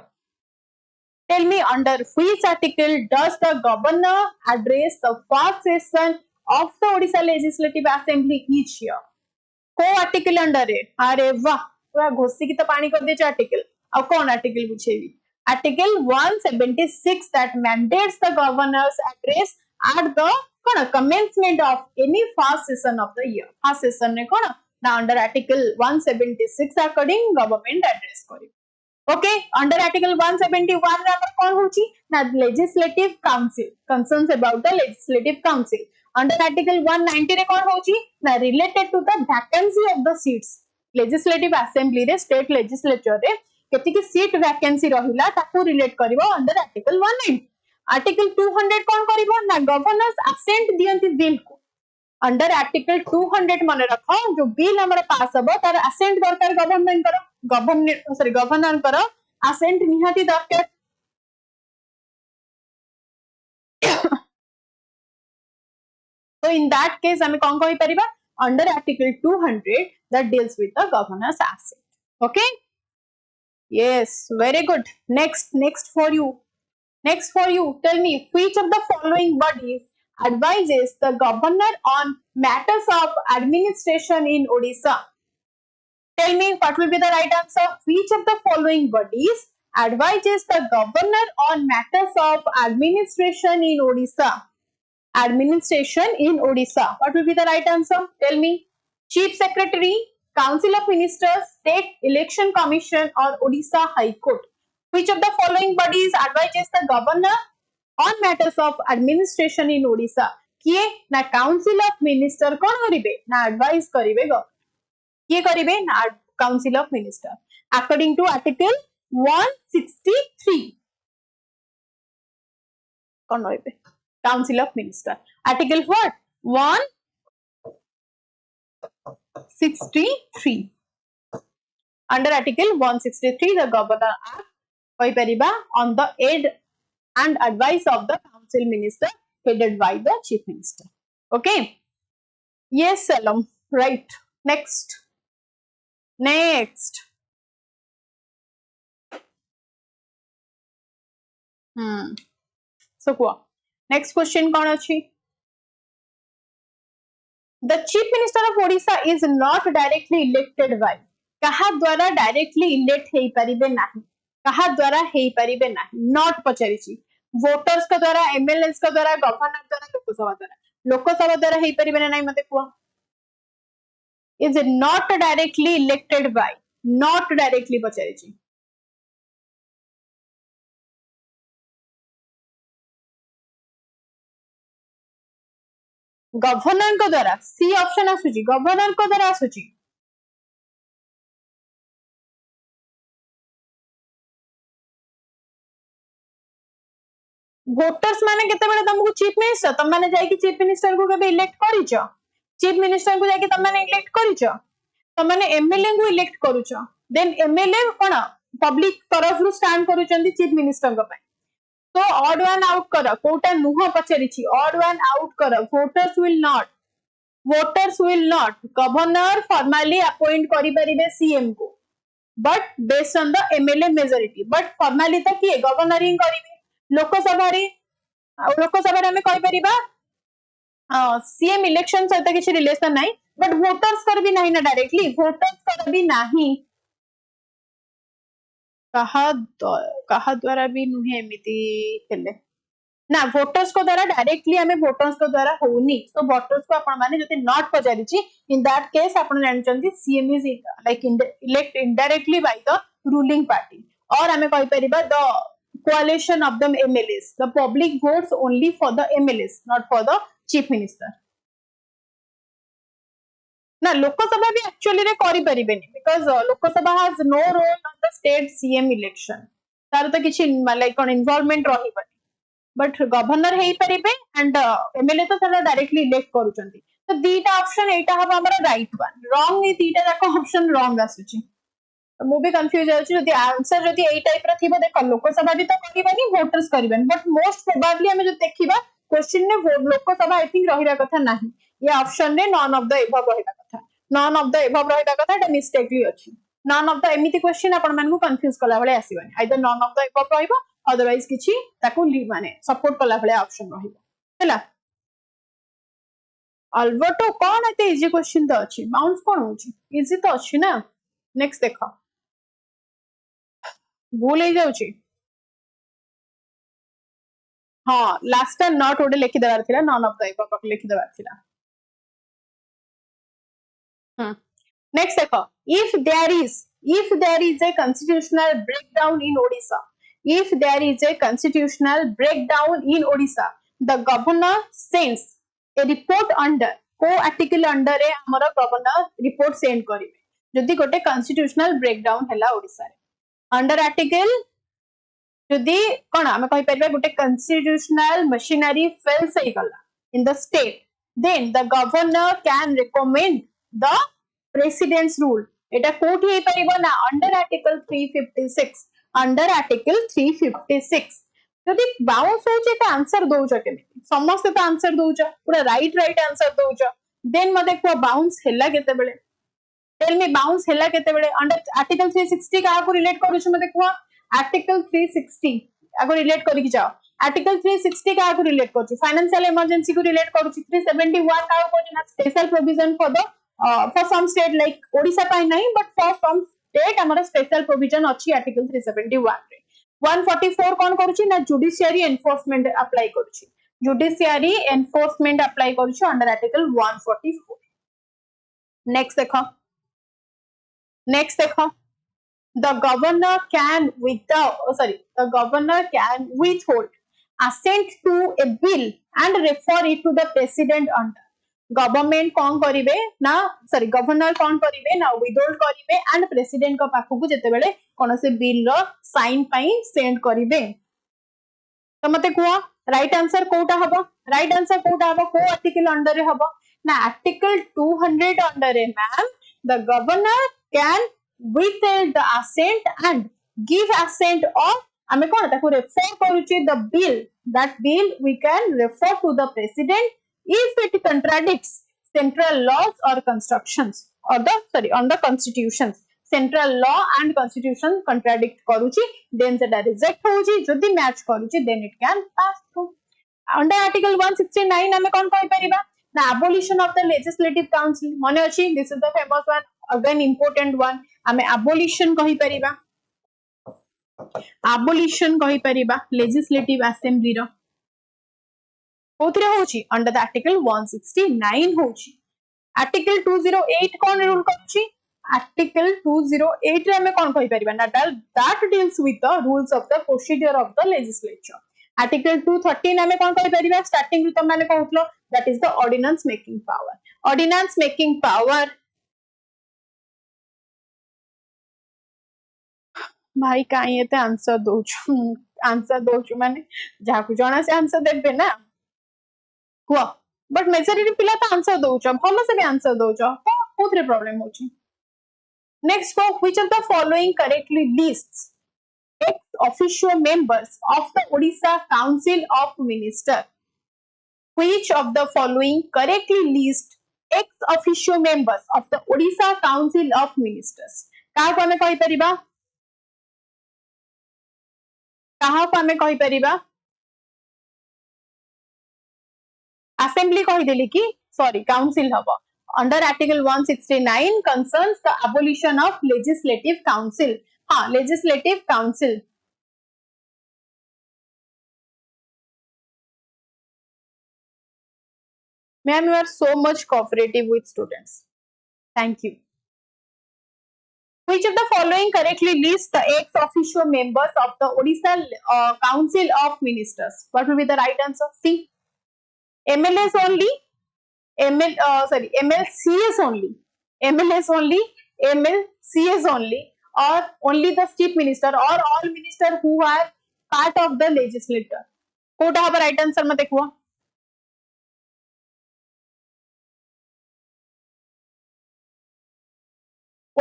[SPEAKER 1] Tell me under which article does the governor address the first session of the Odisha Legislative Assembly each year? को article under है? अरे वाह पूरा घोसी की तो पानी कर दे article. अब कौन article पूछेगी? Article 176 that mandates the governor's address at the commencement of any first session of the year. First session ने कौन? Now under article 176 according government address करी. Okay, under article 171 रे हमर कोन होची ना legislative council concerns about the legislative council. Under article 190 रे कोन होची ना related to the vacancy of the seats. Legislative assembly रे state legislature रे केति की seat vacancy रहिला ताकू relate करिवो under article 190. Article 200 कोन करिवो ना governors assent दियंती bill को. Under article 200 मन रखो जो bill हमर पास हबो तार assent दरकार government करो governor करो assent निहाती दरकार so in that case हमें कौन कहि परिबा under article 200 that deals with the governor's assent okay yes very good next for you tell me which of the following bodies advises the governor on matters of administration in Odisha. Tell me what will be the right answer. Which of the following bodies advises the governor on matters of administration in Odisha? Administration in Odisha. What will be the right answer? Tell me. Chief Secretary, Council of Ministers, State Election Commission or Odisha High Court. Which of the following bodies advises the governor on matters of administration in Odisha? किए ना Council of Minister कौन करिवे ना advice करिवे गो किए करिवे ना Council of Minister according to article 163 कौन करिवे Council of Minister article what 163 under article 163 the governor act कहि परिबा on the aid and advice of the council minister headed by the chief minister. Okay. Yes, Salam. Right. Next. So, what? Next question कौन अछि? The chief minister of Odisha is not directly elected by. कहा द्वारा directly elect हेई परिबे नाही. कहा द्वारा हेई परिबे नाही. Not पचारिछि. Voters का द्वारा MLAs का द्वारा गवर्नर द्वारा लोकसभा द्वारा हेई परिबे नाही मते को is not directly elected by not directly पचारिछि गवर्नर को द्वारा सी ऑप्शन आसुची गवर्नर को द्वारा आसुची वोटर्स माने केते बेले तुमको चीफ मिनिस्टर तुम माने जाई कि चीफ मिनिस्टर को केबे इलेक्ट करिचो चीफ मिनिस्टर को जाई कि तुम माने इलेक्ट करिचो तुम माने एमएलए को इलेक्ट करूचो देन एमएलए कोन पब्लिक तरफ रु स्टैंड करूचंदी चीफ मिनिस्टर को पय तो ऑड वन आउट करो कोटा नुह पचरिछि ऑड वन आउट करो voters will not governor formally appoint करि परिबे सीएम को but based on the MLA majority but formally तो किए गवर्नर ही करिवे लोकसभा हमें कहि परिबा सीएम इलेक्शन सहित किसी रिलेशन नाही बट वोटर्स कर भी नाही ना डायरेक्टली वोटर्स कर भी नाही कहा द्वारा भी नुहे एमिति हेले ना वोटर्स को द्वारा डायरेक्टली हमें वोटर्स को द्वारा होनी तो वोटर्स को आपण माने जति नॉट पचारिची इन दैट केस आपण जानचंती CM is like elect indirectly by the ruling party और हमें कहि परिबा the coalition of the MLAs the public votes only for the MLAs not for the chief minister ना लोकसभा भी एक्चुअली रे करि परिबेनी because Lok Sabha has no role on the state CM election तार तो किछि लाइक कोन इन्वॉल्वमेंट रहिबनी बट गवर्नर हेई परिबे एंड एमएलए तो सारा डायरेक्टली इलेक्ट करूचंती तो दीटा ऑप्शन एटा हबा हमर राइट वन रॉन्ग ए दीटा जाक ऑप्शन रॉन्ग आसुची मु भी कंफ्यूज होछि जदि आंसर जदि एई टाइप रा थिबो देख लोकसभा भी तो करिबानी वोटर्स करिबेन बट मोस्ट प्रोबेबली हमें जो देखिबा क्वेश्चन ने लोकसभा आई थिंक रहिरा कथा नाही ये ऑप्शन ने नॉन ऑफ द एबव रहिरा कथा नॉन ऑफ द एबव रहिरा कथा एटा मिस्टेकली अछि नॉन ऑफ द एमिति क्वेश्चन आपण मानकु कंफ्यूज कला भले आसीबानी either none of the above रहिबो अदरवाइज किछि ताकू माने सपोर्ट कला भले ऑप्शन रहिबो हैला अल्बर्टो कोन एते इजी क्वेश्चन तो अछि बाउंस कोन होछि इजी तो अछि ना नेक्स्ट देखो भूल हो जाउची हाँ लास्ट टाइम नॉट ओडे लिखि देबार थिला नॉन ऑफ द एबव लिखि देबार थिला नेक्स्ट देखो if there is a constitutional breakdown in Odisha if there is a constitutional breakdown in Odisha the governor sends a report under को आर्टिकल अंडर रे हमर governor report send करिवे जदि गोटे constitutional breakdown हैला ओडिसा रे अंडर आर्टिकल जदि कोन हम कहि परबे गोटे कॉन्स्टिट्यूशनल मशीनरी फेल्स हे गला in the state then the governor can recommend the president's rule एटा कोठी हे परिबो ना अंडर आर्टिकल 356 अंडर आर्टिकल 356 जदि बाउंस होचे त आंसर दोउछ केमे समस्त त आंसर दोउछ पूरा राइट आंसर दोउछ देन मते को बाउंस हैला केते बेले टेल मी बाउंस हैला केते बेले अंडर आर्टिकल 360 का को रिलेट करू छ मते को आर्टिकल 360 आको रिलेट करी कि जाओ आर्टिकल 360 का को रिलेट करू फाइनेंशियल इमरजेंसी को रिलेट करू 371 का को ना special provision for some state like Odisha पाई नहीं बट फॉर सम स्टेट हमारा स्पेशल प्रोविजन अछि आर्टिकल 371 रे 144 कोन करूची ना जुडिशियरी एनफोर्समेंट अप्लाई करूची जुडिशियरी एनफोर्समेंट अप्लाई करूची अंडर आर्टिकल 144 नेक्स्ट देखो the governor can withhold assent to a bill and refer it to the president under government कौन करिवे ना सॉरी गवर्नर कौन करिवे ना विथहोल्ड करिवे एंड प्रेसिडेंट को पाखु जेते बेले कोन से बिल रो साइन पई सेंड करिवे तो मते कुआ राइट आंसर कोटा हबो को आर्टिकल अंडर रे हबो ना आर्टिकल 200 अंडर रे ma'am the governor can withhold the assent and give assent or हमें कौन ताको रेफर करूची the bill that bill we can refer to the president if it contradicts central laws or constructions or on the constitutions central law and constitution contradict करूची then सेटा reject होउची जदी match करूची then it can pass through under article 169 हमें कौन कहि परिबा ना abolition of the legislative council माने अछि this is the famous one again important one हमें abolition कहि परिबा legislative assembly रो कोथरे होची अंडर द आर्टिकल 169 होची आर्टिकल 208 कोन रूल करची आर्टिकल 208 रे हमें कोन कहि परिबा ना that deals with the rules of the procedure of the legislature article 213 हमें कोन कहि परिबा स्टार्टिंग रू त माने कहउतलो that is the ordinance making power भाई काई एते आंसर दोछु माने जाकु जणा से आंसर देबे ना कुआ बट मेजॉरिटी पिला तो आंसर दोछ भलो से भी आंसर दोछ तो कोथरे प्रॉब्लम होची नेक्स्ट को which of the following correctly lists ex officio members of the Odisha Council of Ministers which of the following correctly list ex officio members of the Odisha Council of Ministers का को हमें कहि परिबा assembly कहि देली कि sorry council हबो under article 169 concerns the abolition of legislative council हाँ legislative council. Ma'am, you are so much cooperative with students. Thank you. Which of the following correctly lists the ex officio members of the Odisha Council of Ministers? What will be the right answer? C. MLAs only, MLCs only, MLAs only, MLCs only, or only the chief minister, or all minister who are part of the legislature. कोटा हब right answer मत देखो.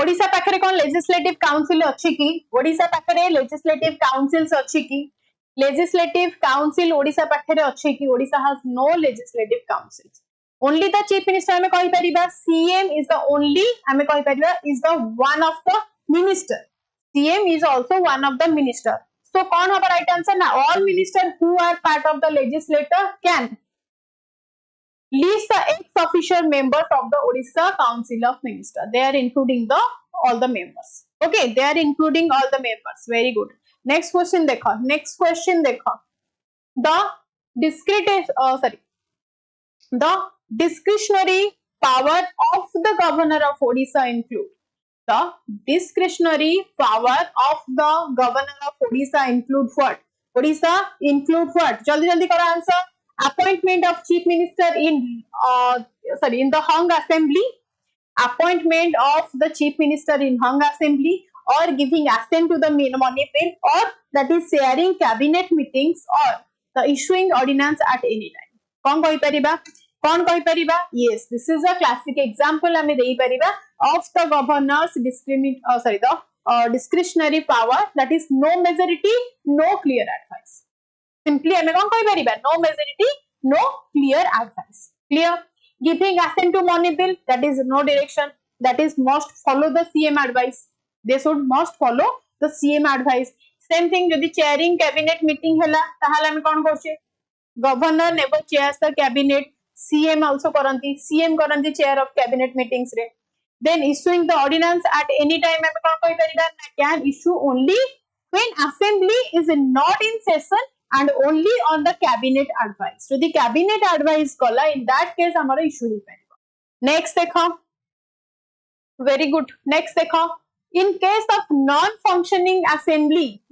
[SPEAKER 1] ओडिशा पाखरे कौन legislative council अच्छी की? ओडिशा पाखरे legislative councils अच्छी की? लेजिस्लेटिव काउंसिल ओडिशा पाखरे अच्छी की? Odisha has no legislative councils. Only the chief minister हमें कहि परिबा. CM is the only हमें कहि परिबा is the one of the minister. CM is also one of the minister. So कौन हब right answer ना? All minister who are part of the legislature can list the ex-officio members of the Odisha Council of Ministers. They are including all the members. Okay, they are including all the members. Very good. Next question देखो. Next question देखो. The discretionary power of the governor of Odisha include. The discretionary power of the governor of Odisha include what? Odisha include what? Jaldi jaldi karo answer. Appointment of chief minister in the hung assembly, appointment of the chief minister in hung assembly, or giving assent to the money bill, or that is chairing cabinet meetings, or the issuing ordinance at any time. कौन कहि परिबा? कौन कहि परिबा? Yes, this is a classic example हमें देई परिबा of the governor's discretionary power, that is no majority, no clear advice. Simply हमें कौन कहि परिबा? No majority, no clear advice. Clear? Giving assent to money bill, that is no direction, that is must follow the CM advice. They should must follow the CM advice. Same thing जदि chairing cabinet meeting हैला ताहाले हमें कौन करछे? Governor never chairs the cabinet. CM also करंती. CM करंती chair of cabinet meetings रे. Then issuing the ordinance at any time हमें कौन कहि परिबा? Can issue only when assembly is not in session and only on the cabinet advice. So the cabinet advice kala, in that case हमारा issue ही पड़ेगा. Next देखो. Very good. Next देखो. In case of non-functioning assembly,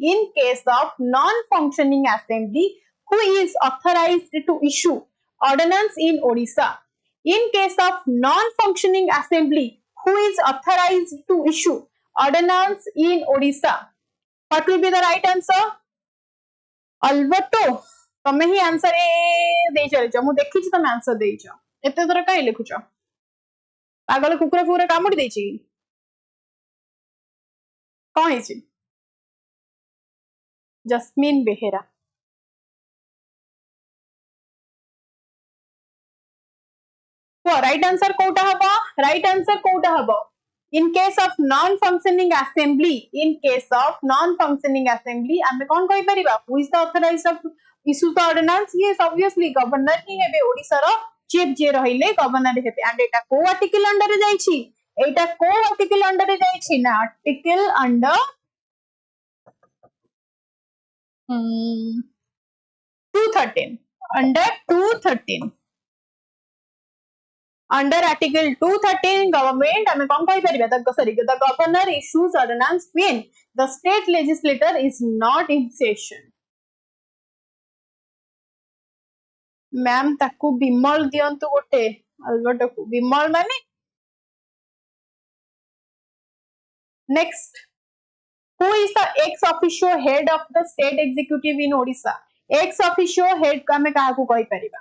[SPEAKER 1] who is authorized to issue ordinance in Odisha? In case of non-functioning assembly, who is authorized to issue ordinance in Odisha? What will be the right answer? Alberto तमे ही answer A दे चलछ मु देखि छी तमे answer देइछ एते थोर काई लिखुछ पागल कुकुर पूरा कामुडी देछि कोन हिछि जस्मिन बेहेरा तो राइट आंसर कोटा हबो राइट आंसर कोटा हबो in case of non-functioning assembly आमे कोन कहि परिबा who is the authorized of issue the ordinance? Yes, obviously governor ही हेबे ओडिसा रो chief जे रहिले governor हेबे and एटा को article under रे जाई छी एटा को article under रे जाई छी ना article under 213 under 213 under article 213 government हमें कौन कहि परिबा the governor issues ordinance when the state legislature is not in session. Ma'am ताकू बिमल दियंतु गोटे अल्बर्ट को बिमल माने next who is the ex officio head of the state executive in Odisha? ex officio head को हमें काहा को कहि परिबा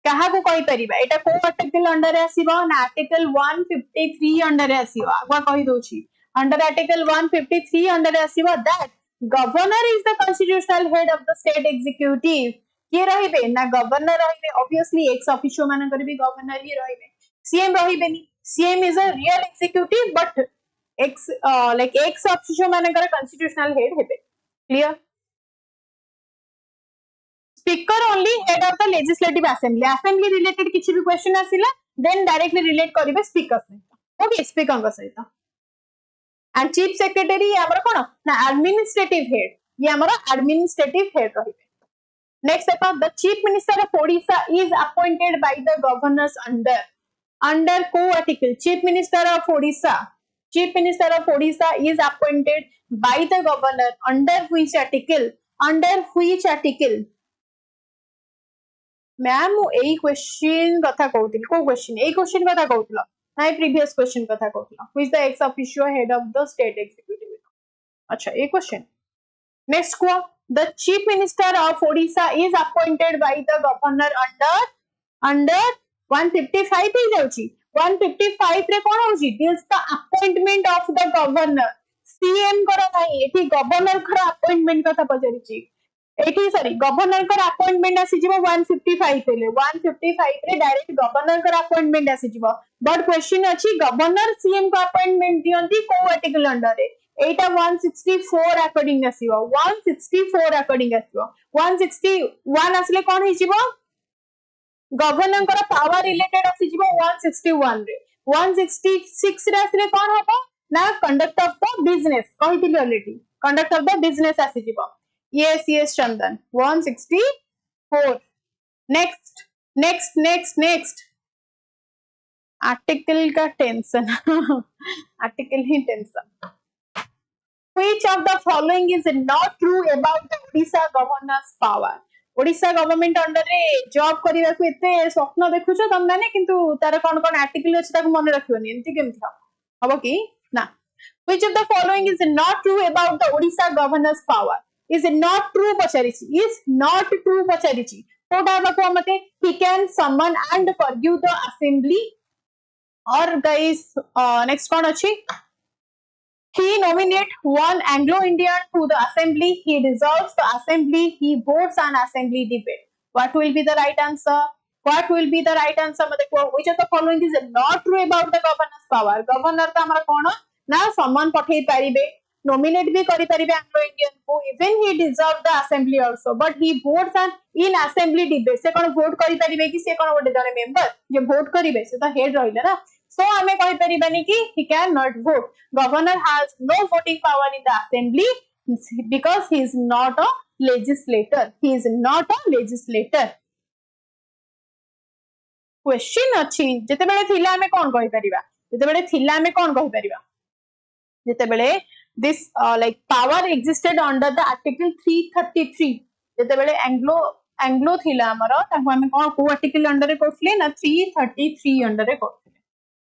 [SPEAKER 1] कहा को कहि परिबा एटा को आर्टिकल अंडर रे आसीबो ना आर्टिकल 153 अंडर रे आसीबो आगवा कहि दोछि अंडर आर्टिकल 153 अंडर रे आसीबो that governor is the constitutional head of the state executive के रहिबे ना गवर्नर रहिबे ऑब्वियसली एक्स ऑफिशियो माने करबी गवर्नर ही रहिबे सीएम रहिबेनी CM is a real executive but ex officio माने कर कॉन्स्टिट्यूशनल हेड हेबे clear Speaker only head of the legislative assembly. Assembly related किसी भी question आसिला then directly relate करिवे speaker सहित. Okay, speaker का सहित. एंड चीफ सेक्रेटरी हमर कोन ना एडमिनिस्ट्रेटिव हेड ये हमर एडमिनिस्ट्रेटिव हेड रहिबे नेक्स्ट देखो the chief minister of Odisha is appointed by the governors under को article chief minister of Odisha is appointed by the governor under which article ma'am एई question कथा कहउतिल को क्वेश्चन एई क्वेश्चन कथा कहउतिल नाइ प्रीवियस क्वेश्चन कथा कहउतिल who is the ex officio head of the state executive अच्छा ए क्वेश्चन नेक्स्ट को the chief minister of Odisha is appointed by the governor under 155 पे जाउची 155 रे कोन होची deals the appointment of the governor CM करा नाही एठी गवर्नर करा अपॉइंटमेंट कथा पचरिची एठी सॉरी गवर्नर कर अपॉइंटमेंट आसी जीवो 155 पेले 155 रे डायरेक्ट गवर्नर कर अपॉइंटमेंट आसी जीवो बट क्वेश्चन अछि गवर्नर सीएम को अपॉइंटमेंट दियंती को आर्टिकल अंडर रे एटा 164 अकॉर्डिंग आसीबो 164 अकॉर्डिंग आसीबो 161 आसले कोन हि जीवो गवर्नर कर पावर रिलेटेड आसी जीवो 161 रे 166 रे आसले कोन हबो ना कंडक्ट ऑफ द बिजनेस कहितिली already conduct of the business आसी जीवो yes चंदन 164 नेक्स्ट आर्टिकल का टेंशन आर्टिकल ही tension which of the following is not true about the Odisha governor's power Odisha government under रे जॉब करिवा को एते स्वप्न देखुछ तम माने किंतु तार कोन कोन आर्टिकल अछि ताको मन रखियोनी एंती केमथि हबो कि ना which of the following is not true about the Odisha governor's power is not true pacharichi is not true pacharichi Kota बाको मते he can summon and purge the assembly or guys next कोन अछि he nominate one Anglo-Indian to the assembly he dissolves the assembly he votes an assembly debate what will be the right answer mate ko which of the following is not true about the governor's power governor का हमरा कोन ना सम्मान पठै परिबे nominate भी करि परिबे Anglo-Indian को even he dissolve the assembly also but he votes an in assembly debate से कोन vote करि परिबे कि से कोन गोटे जने member जे vote करिवे से तो head रहिले ना so हमें कहि परिबानी कि he cannot vote governor has no voting power in the assembly because he is not a legislator question अछि जते बेले थिला हमें कोन कहि परिबा जते बेले this like power existed under the article 333 जते बेले एंग्लो थिला हमरो ताको हमें कोन को आर्टिकल अंडर रे करथले ना 333 अंडर रे करथले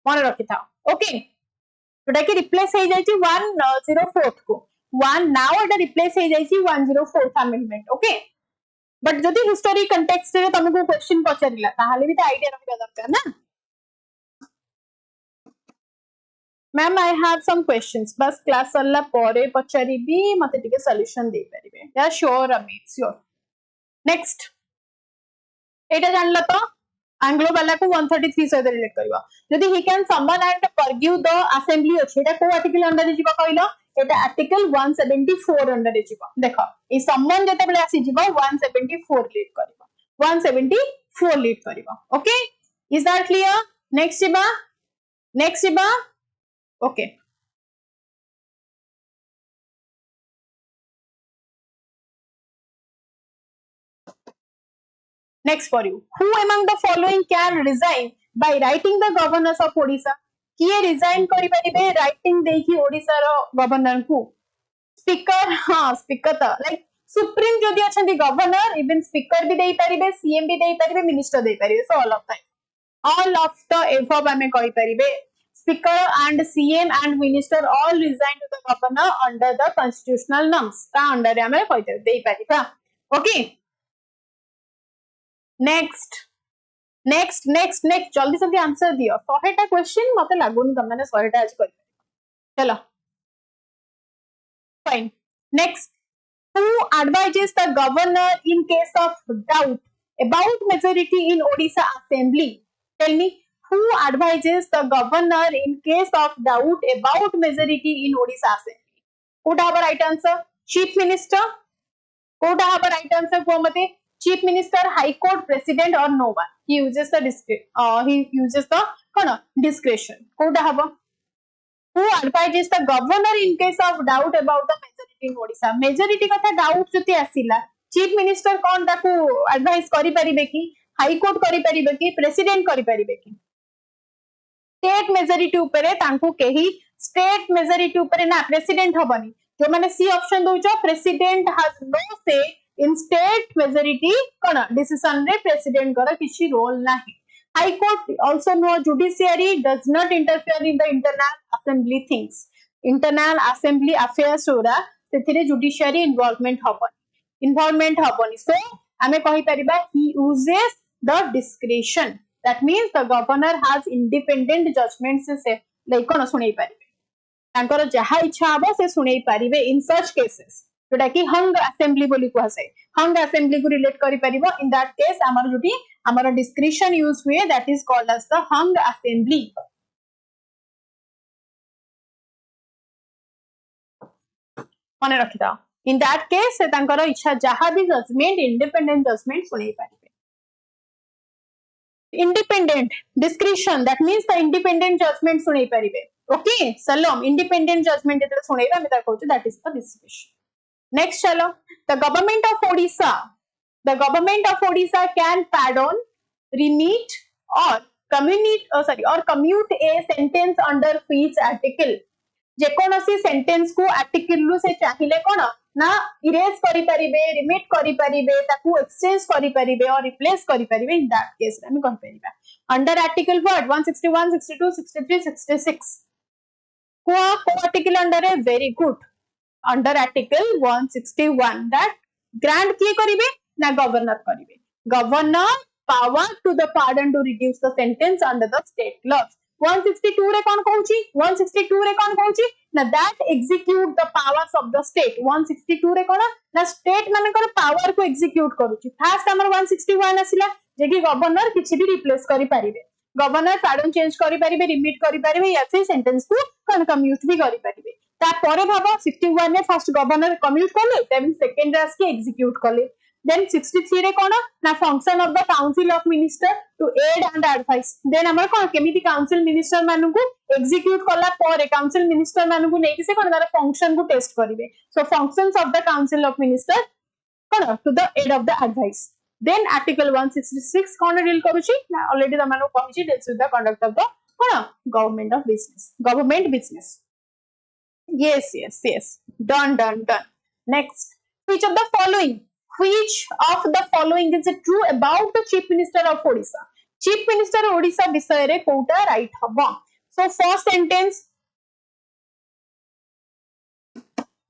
[SPEAKER 1] मन रखि था ओके जोटा कि रिप्लेस हो जाई 104 को 1 नाउ एटा रिप्लेस हो जाई 104th अमेंडमेंट ओके बट जदि हिस्टोरी कंटेक्स्ट रे तुमको क्वेश्चन पचारिला ताहाले भी तो आईडिया रखबा दरकार ना ma'am I have some questions बस क्लास सरला परे पचारिबी मते टिके सॉल्यूशन दे परिबे या श्योर अमित श्योर नेक्स्ट एटा जानला तो एंग्लो वाला को 133 से रिलेट करबा यदि ही can someone and prorogue the assembly अछि एटा को आर्टिकल अंडर रे जिबा कहलो एटा आर्टिकल 174 अंडर रे जिबा देखो ई सम्मान जते बेले आसी जिबा 174 लीड करबा 174 लीड करबा okay is that clear next जिबा okay next for you who among the following can resign by writing the governors of Odisha किए resign करि परिबे writing देकी ओडिसा रो गवर्नर को स्पीकर हां स्पीकर त लाइक सुप्रीम जदि अछंती गवर्नर इवन स्पीकर भी देई परिबे सीएम भी देई परिबे मिनिस्टर देई परिबे so all of the above हमें कहि परिबे speaker and CM and minister all resign to the governor under the constitutional norms ता अंडर रे हमें कहि देई परिबा ओके नेक्स्ट जल्दी आंसर दियो 100टा क्वेश्चन मते लागुन त माने 100टा आज कर चलो fine next who advises the governor in case of doubt about majority in Odisha assembly tell me who advises the governor in case of doubt about majority in Odisha assembly कोटा हबा right answer chief minister कोटा हबा right answer को मते Chief Minister, High Court, President, or no one. He uses the discretion. Kota हबो who advises the governor in case of doubt about the majority in Odisha? Majority कथा doubt जति आसिला chief minister कौन ताकू advice करि परिबे कि high court करि परिबे कि president करि परिबे कि state majority उपरे तांकू केही state majority उपरे ना president हबनी जो माने C option दोजो president has no say in state majority cone decision रे president कर किछि role नाही. High Court also no judiciary does not interfere in the internal assembly things. Internal assembly affairs ora सेथिरे judiciary involvement हबनी. So आमे कहि परिबा he uses the discretion. That means the governor has independent judgments से like कोन सुनै परिबे तांकर जहा इच्छा हबो से सुनै परिबे in such cases जोटा कि हंग असेंबली बोली कहसे हंग असेंबली को रिलेट करि परिबो. In that case हमर जोटी हमर डिस्क्रिशन यूज हुए that is called as the hung assembly. मने रखिता in that case से तांकर इच्छा जहा भी जजमेंट इंडिपेंडेंट जजमेंट सुनै परिबे. Independent discretion that means the independent judgment सुनै परिबे. Okay सलम independent judgment जेते सुनैबा हम ता कहू that is the discretion. Next chalo the government of Odisha can pardon, remit or commute a sentence under which article. जे कोनोसी सेंटेंस को article रु से चाहिले कोन ना इरेज करि परिबे रिमिट करि परिबे ताकू एक्सचेंज करि परिबे और रिप्लेस करि परिबे. इन दैट केस हम कहि परिबा अंडर आर्टिकल वर्ड 161 62 63 66 को आर्टिकल अंडर है very good under article 161 that grant किए करिबे ना गवर्नर करिबे. Governor power to the pardon to reduce the sentence under the state laws. 162 रे कोन कहूची 162 रे कोन कहूची ना that execute the powers of the state. 162 रे कोन ना स्टेट मानकर पावर को एक्जीक्यूट करूची. फर्स्ट हमर 161 आसिला जे कि गवर्नर किछि भी रिप्लेस करि परिबे. गवर्नर पार्डन चेंज करि परिबे रिमिट करि परिबे या फिर सेंटेंस को कोन कम्यूट भी करि परिबे. ता परे भाबो 61 ने फर्स्ट गवर्नर कम्यूट करले देन सेकंड रास के एग्जीक्यूट करले. Then 63 रे कोन ना function of the council of minister to aid and advice. Then हमर कोन केमिति काउंसिल मिनिस्टर मानु को एग्जीक्यूट करला परे काउंसिल मिनिस्टर मानु को नेकी से कोन तार फंक्शन को टेस्ट करिवे. So functions of the council of minister कोन to the aid of the advice. Then article 166 कोन डील करूची ना ऑलरेडी त मानु कहूची deals with the conduct of the कोन government business. Yes. Done. Next, which of the following is true about the chief minister of Odisha? Chief minister Odisha विषय रे Kota right हबो. So first sentence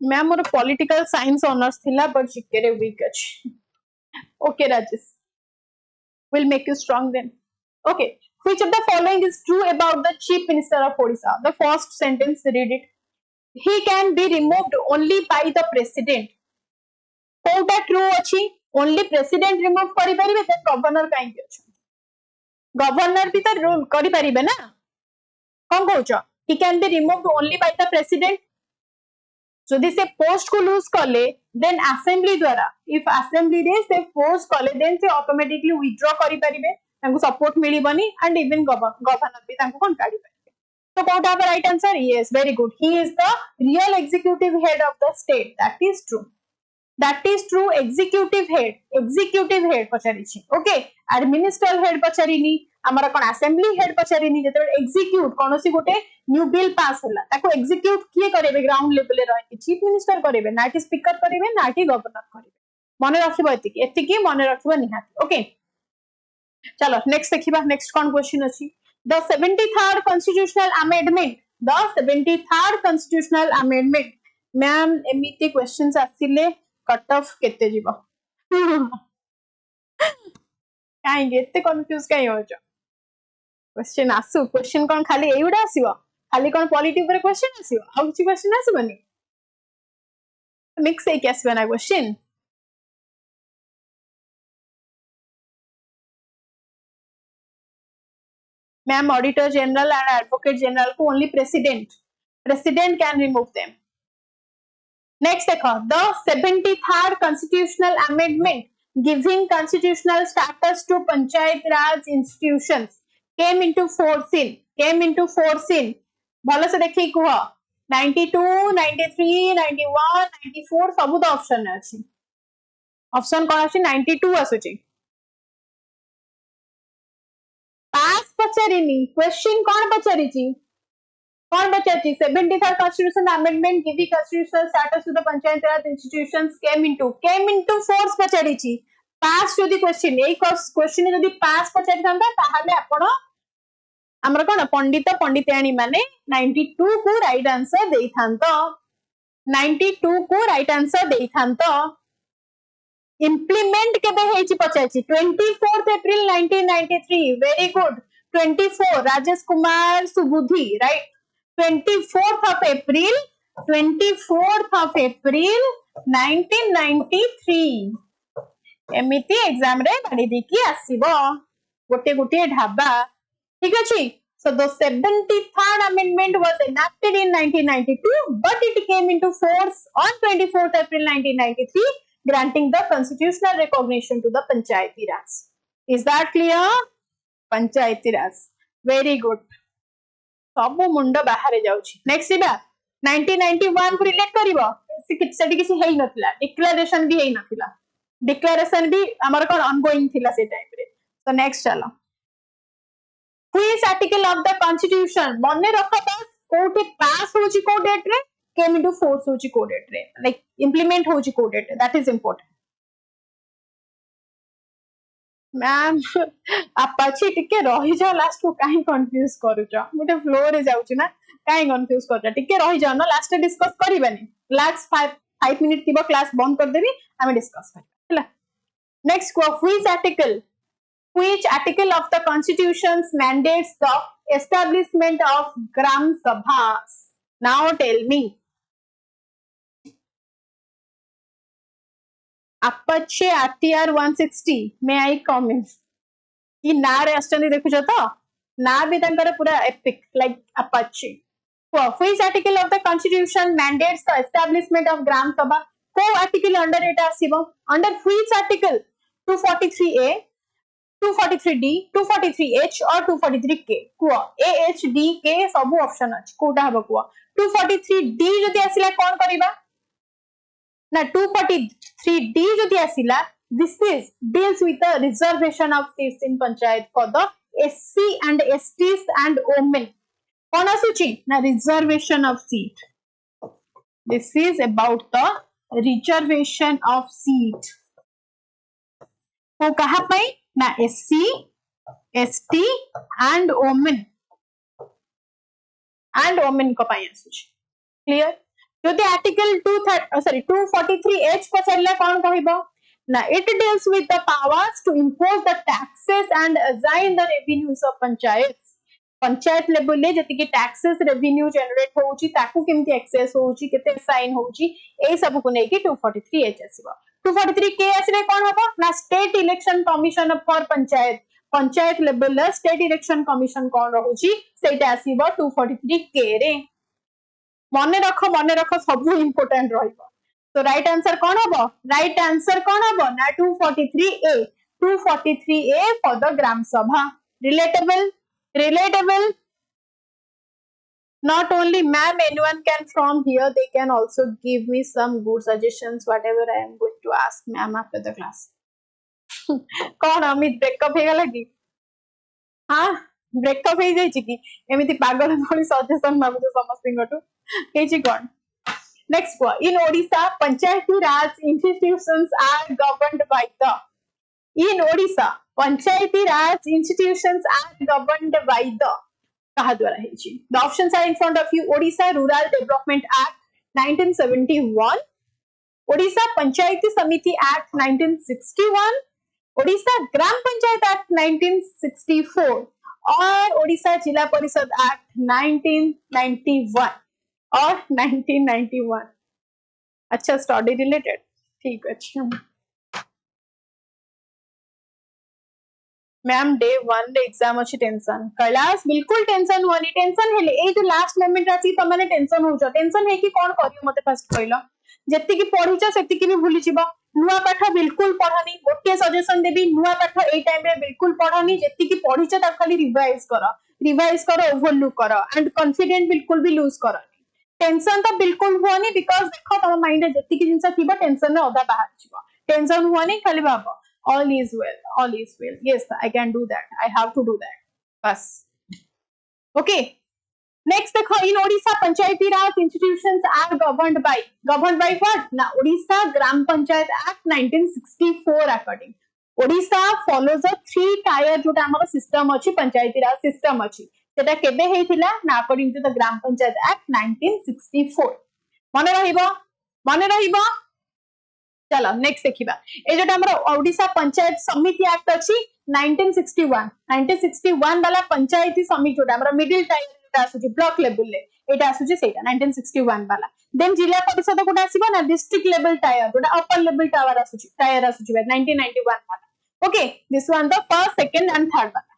[SPEAKER 1] मैं मोर political science honors थिला but GK रे weak अछि. Okay Rajesh, will make you strong then. Okay, which of the following is true about the chief minister of Odisha? The first sentence, read it. He can be removed only by the president. कोटा true अछि only president remove करि परिबे then governor काई के अछि. Governor भी त rule करि परिबे ना कोन कहउछ. He can be removed only by the president. जदि से पोस्ट को लूज करले then assembly द्वारा if assembly रे से पोस्ट करले then से automatically withdraw करि परिबे तांको सपोर्ट मिलिबनी and even governor भी तांको कोन काढि परिबे. So what are the right answer? Yes, very good. He is the real executive head of the state. That is true. Executive head पचारिछि. Okay, administrative head पचारिनी हमरा कोन assembly head पचारिनी जेते execute कोनोसी गोटे new bill pass होला ताको execute किए करेबे ground level रे रहि chief minister करेबे ना कि स्पीकर करेबे ना कि गवर्नर करेबे. मने रखिबो एतिकी मने रखिबो निहाती. Okay, चलो नेक्स्ट देखिबा. नेक्स्ट कोन क्वेश्चन अछि. The 73rd constitutional amendment. Ma'am, एमिति questions आसिले कट ऑफ केते जीवो काई एते कंफ्यूज काई हो छ. क्वेश्चन आसु क्वेश्चन कोन खाली एउडा आसीबो खाली कोन पॉलिटी ऊपर क्वेश्चन आसीबो आ किछि क्वेश्चन आसीबोनी मिक्स हे केस बना question. Ma'am, Auditor General and Advocate General को only President can remove them. Next देखो, the 73rd Constitutional Amendment giving constitutional status to Panchayat Raj institutions came into force in भलो से देखि कुह 92 93 91 94 सब तो option अछि option कोन अछि 92 आसुची पास पचारिनी क्वेश्चन कोन पचारिची कौन बच्चा 73rd constitution amendment giving constitutional status to the panchayat institutions came into force पचारिची पास जदि क्वेश्चन ए क्वेश्चन जदि पास पचारि थांता ताहाले आपण हमर कोन पंडित पंडिताणी माने 92 को राइट आंसर देई थांतो 92 को राइट आंसर देई थांतो इम्प्लीमेंट केबे हेची पचारिची 24th April 1993 very good 24 Rajesh Kumar Subuddhi right 24th of April 1993 एमिति एग्जाम रे बाडी देकी आसीबो गोटे गोटे ढाबा ठीक अछि so the 73rd amendment was enacted in 1992 but it came into force on 24th April 1993 granting the constitutional recognition to the panchayati raj is that clear panchayati raj very good सब मुंड बाहर जाउछि next इबा 1991 को relate करिवो सेठी किसी हेई नथिला declaration भी हेई नथिला declaration भी हमर कोन ongoing थिला से टाइम रे तो नेक्स्ट चलो which article of the constitution मने रखो बस कोठी पास होछि को डेट रे केम इनटू फोर्स होछि को डेट रे लाइक इंप्लीमेंट होछि को date that is important ma'am आपछि टिके रहि जा लास्ट को काहे कंफ्यूज करूछ मोटे फ्लो रे जाउछ ना काहे कंफ्यूज करछ टिके रहि जा ना लास्ट डिस्कस करिबानी लास्ट 5 मिनिट थिबो क्लास बंद कर देबी हम डिस्कस करबा हला नेक्स्ट को which article of the constitution mandates the establishment of gram sabhas now tell me Apache RTR 160 may I comment कि ना रे अस्टनी देखु छ तो ना भी तंकर पूरा epic like Apache which article of the constitution mandates the establishment of gram sabha को article under it आसीबो under which article 243A 243D 243H और 243K को A H D K सब ऑप्शन अछि कोटा हबो को 243D जति आसिला कोन करिबा ना 243D जदि आसिला this is deals with the reservation of seats in panchayat for the SC and STs and women कौन आसुची ना reservation of seat this is about the reservation of seat तो कहा पई ना SC ST and women को पई आसुची क्लियर जदि आर्टिकल 243H पछरला कोन कहबो ना it deals with the powers to impose the taxes and assign the revenues of panchayats panchayat level ले जति के टैक्सेस रेवेन्यू जनरेट होउची ताकू केमती एक्सेस होउची केते साइन होउची ए सब को नै कि 243H आसीबो 243K आसीले कोन हबो ना state election commission for panchayat level ले स्टेट इलेक्शन कमिशन कोन रहउची सेटा आसीबो 243K रे मने रखो सब इंपोर्टेंट रहिबो तो राइट आंसर कोन हबो ना 243A फॉर द ग्राम सभा relatable not only ma'am anyone can from here they can also give me some good suggestions whatever I am going to ask ma'am after the class कोन Amit breakup हे गला की हां breakup हे जाई छी एमिति पागल भली सजेशन मागु समस्त गटु केची कोन next one in Odisha panchayati raj institutions are governed by the कहा द्वारा हेची the options are in front of you Odisha Rural Development Act 1971 Odisha Panchayati Samiti Act 1961 Odisha Gram Panchayat Act 1964 और Odisha Jilla Parishad Act 1991 और 1991 अच्छा study related ठीक अच्छा ma'am day 1 रे exam अछि टेंशन कैलाश बिल्कुल टेंशन होनी टेंशन हेले ए जो लास्ट मोमेंट आसी त माने टेंशन हो छ टेंशन है कि कोन करियो मते फर्स्ट कहलो जत्ति कि पढिछ सेति कि भी भूली जिवो नुवा पाठ बिल्कुल पढनी गोटे सजेशन देबी नुवा पाठ ए टाइम रे बिल्कुल पढनी जत्ति कि पढिछ त खाली रिवाइज करो रिवाइज करो ओवरलुक करो एंड कॉन्फिडेंट बिल्कुल भी लूज करो टेंशन तो बिल्कुल हुआनी बिकॉज देखो तुम माइंड रे जति जिनस थी टेंशन में अधा बाहर जीव टेंशन हुआनी खाली भाव all is well yes I can do that I have to do that bas okay next देखो in Odisha panchayati raj institutions are governed by what na Odisha gram panchayat act 1964 according Odisha follows a 3 tier जोटा हमर system अछि पंचायती राज system अछि सेटा केबे हेइथिला ना according to the gram Panchayat act 1964 मने रहिबो चलो नेक्स्ट देखिबा ए जोटा हमर ओडिशा पंचायत समिति एक्ट अछि 1961 वाला पंचायती समिति जोटा हमर मिडिल टाइर जोटा आसुची ब्लॉक लेवल ले एटा आसुची सेटा 1961 वाला देन जिला परिषद कोटा आसीबो ना डिस्ट्रिक्ट लेवल टायर जोटा अपर लेवल टावर आसुची टायर आसुची 1991 वाला okay this one the first second and third वाला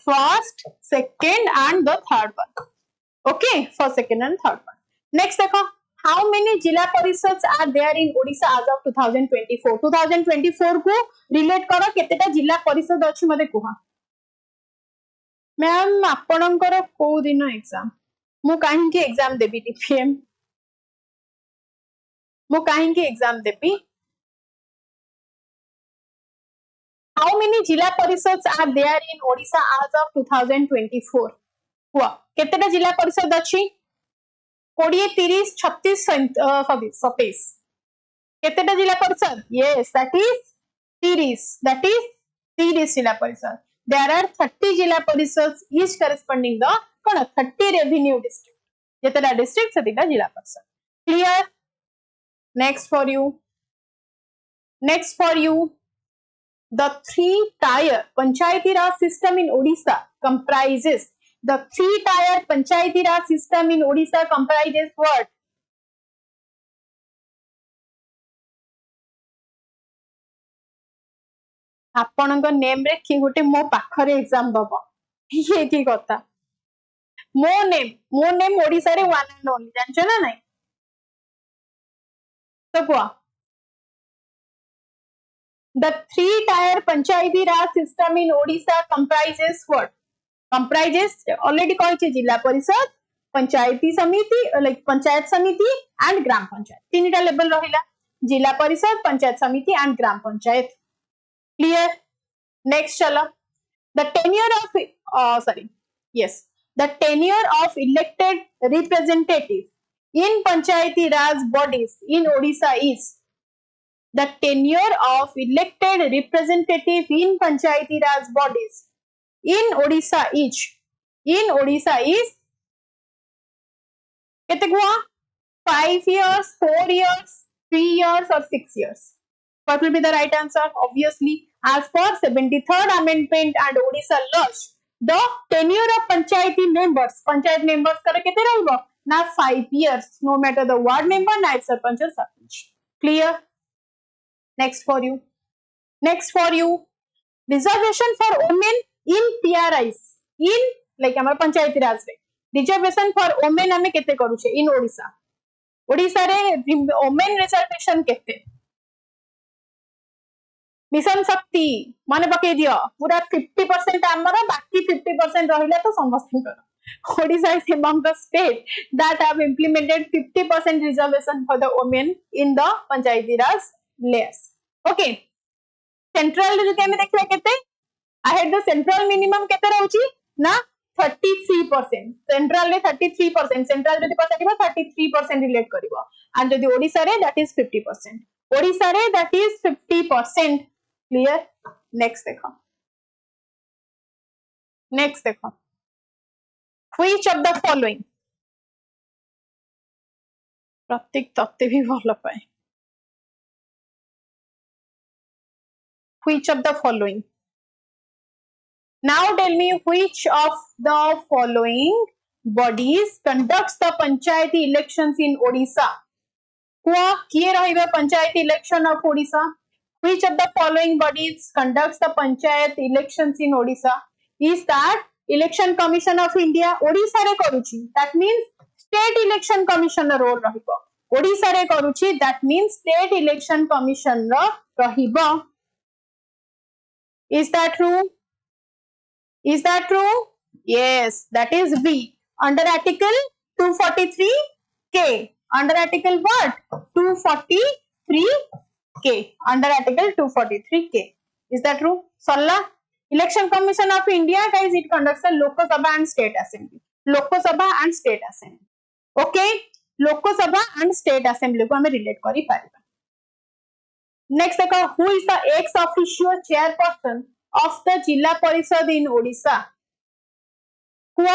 [SPEAKER 1] first second and the third one okay first second and third one next देखो how many जिला परिषद are there in Odisha as of 2024 को relate करो केतेटा जिला परिषद अछि मते कुहा मैम आपणकर को दिन एग्जाम मु काहे के एग्जाम देबी टीपीएम मु काहे के एग्जाम देबी how many जिला परिषद are there in Odisha as of 2024 हुआ केतेटा जिला परिषद अछि 20 30 36 27 केतेटा जिला परिषद yes that is 30 जिला परिषद there are 30 जिला परिषद each corresponding the कोन 30 revenue district जेतेटा डिस्ट्रिक्ट सेतेटा zila parishad clear next for you the 3 tier panchayati raj system in Odisha comprises the 3 tier panchayati raj system in Odisha comprises what आपणक name रे कि गोटे मो पाखरे एग्जाम दबो ये की कथा मो नेम ओडिसा रे वन एंड ओनली जानछ ना नहीं तो को the 3 tier panchayati raj system in Odisha comprises what comprises already कहिचे जिला परिषद पंचायती समिति लाइक पंचायत समिति एंड ग्राम पंचायत तीनटा लेवल रहिला जिला परिषद पंचायत समिति and gram panchayat clear next चलो the tenure of elected representatives in panchayati raj bodies in Odisha is the tenure of elected representative in panchayati raj bodies in Odisha is kete guwa 5 years 4 years 3 years or 6 years what will be the right answer obviously as per 73rd amendment and Odisha laws the tenure of panchayat members kare kete rahibo na 5 years no matter the ward member naib sarpanch or sarpanch clear next for you reservation for women in PRIs in like हमर पंचायती राज रे reservation for women हमें केते करूछे इन ओडिसा रे women reservation केते mission शक्ति माने पके दियो पूरा 50% हमर बाकी 50% रहिला तो समस्त कर Odisha is among the state that have implemented 50% reservation for the women in the panchayati raj layers okay central रे जते हमें देखबा केते I had the central minimum केते रहउची ना 33% central रे 33% central जति पचारिबा 33% रिलेट करिवो and जति ओडिसा रे that is 50% ओडिसा रे that is 50% clear next देखो which of the following प्रत्येक तत्ते भी भलो पाए which of the following now tell me which of the following bodies conducts the panchayati elections in Odisha हुआ किए रहिबे panchayat election of Odisha which of the following bodies conducts the panchayat elections in Odisha is that election commission of India Odisha रे करूची that means state election commission role रहिबो Odisha रे करूची that means state election commission रहिबो is that true Is that true? Yes, that is B. Under Article 243K. Under Article what? 243K. Under Article 243K. Is that true? Sarla. Election Commission of India, guys, it conducts the Lok Sabha and State Assembly. Lok Sabha and State Assembly. Okay? Lok Sabha and State Assembly को हमें relate करी Paribas. Next देखो, who is the ex officio chairperson of the Jilla Parishad in Odisha? Who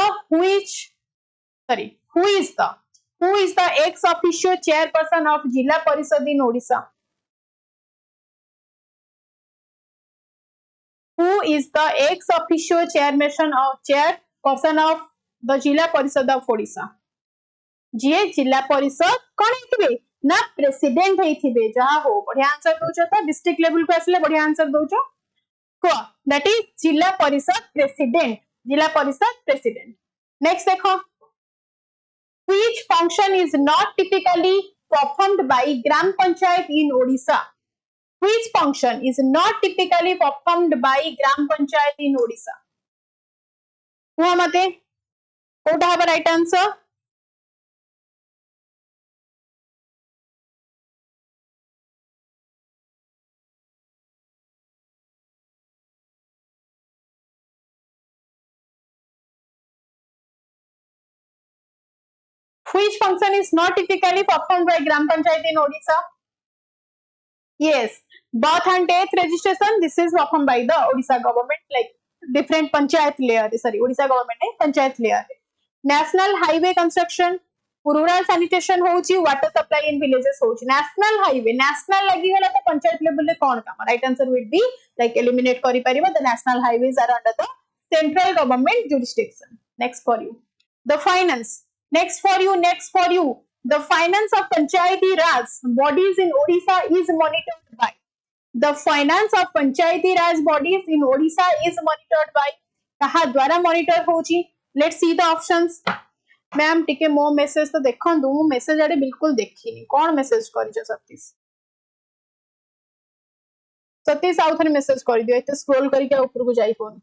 [SPEAKER 1] is the ex officio chairperson of Jilla Parishad in Odisha? Who is the ex officio chairperson of the Jilla Parishad of Odisha? जी जिला परिषद कौन है ना president है जहाँ हो बढ़िया answer दौच तो डिस्ट्रिक्ट लेवल को आसले बढ़िया आंसर दौच को दैट इज जिला परिषद प्रेसिडेंट. नेक्स्ट देखो, which function is not typically performed by gram panchayat in Odisha? Which function is not typically performed by gram panchayat in Odisha? हुआ मते कोटा हबा right answer. Which function is not typically performed by Gram Panchayat in Odisha? Yes, birth and death registration. This is performed by the Odisha government, like different panchayat layer. Sorry, Odisha government है panchayat layer. National highway construction, rural sanitation होची, water supply in villages होची. National highway, national लगी गला तो panchayat level ले कौन काम? Right answer would be like eliminate करी परिबा. The national highways are under the central government jurisdiction. Next for you, the finance. Next for you. The finance of Panchayati Raj bodies in Odisha is monitored by. The finance of Panchayati Raj bodies in Odisha is monitored by. कहा द्वारा monitor होची? Let's see the options. Ma'am टिके मो message तो देखन दू message आडे बिल्कुल देखिनी कौन मेसेज करिछ सतीश आउ थरे मेसेज कर दियो एते स्क्रॉल करके ऊपर को जाई phone.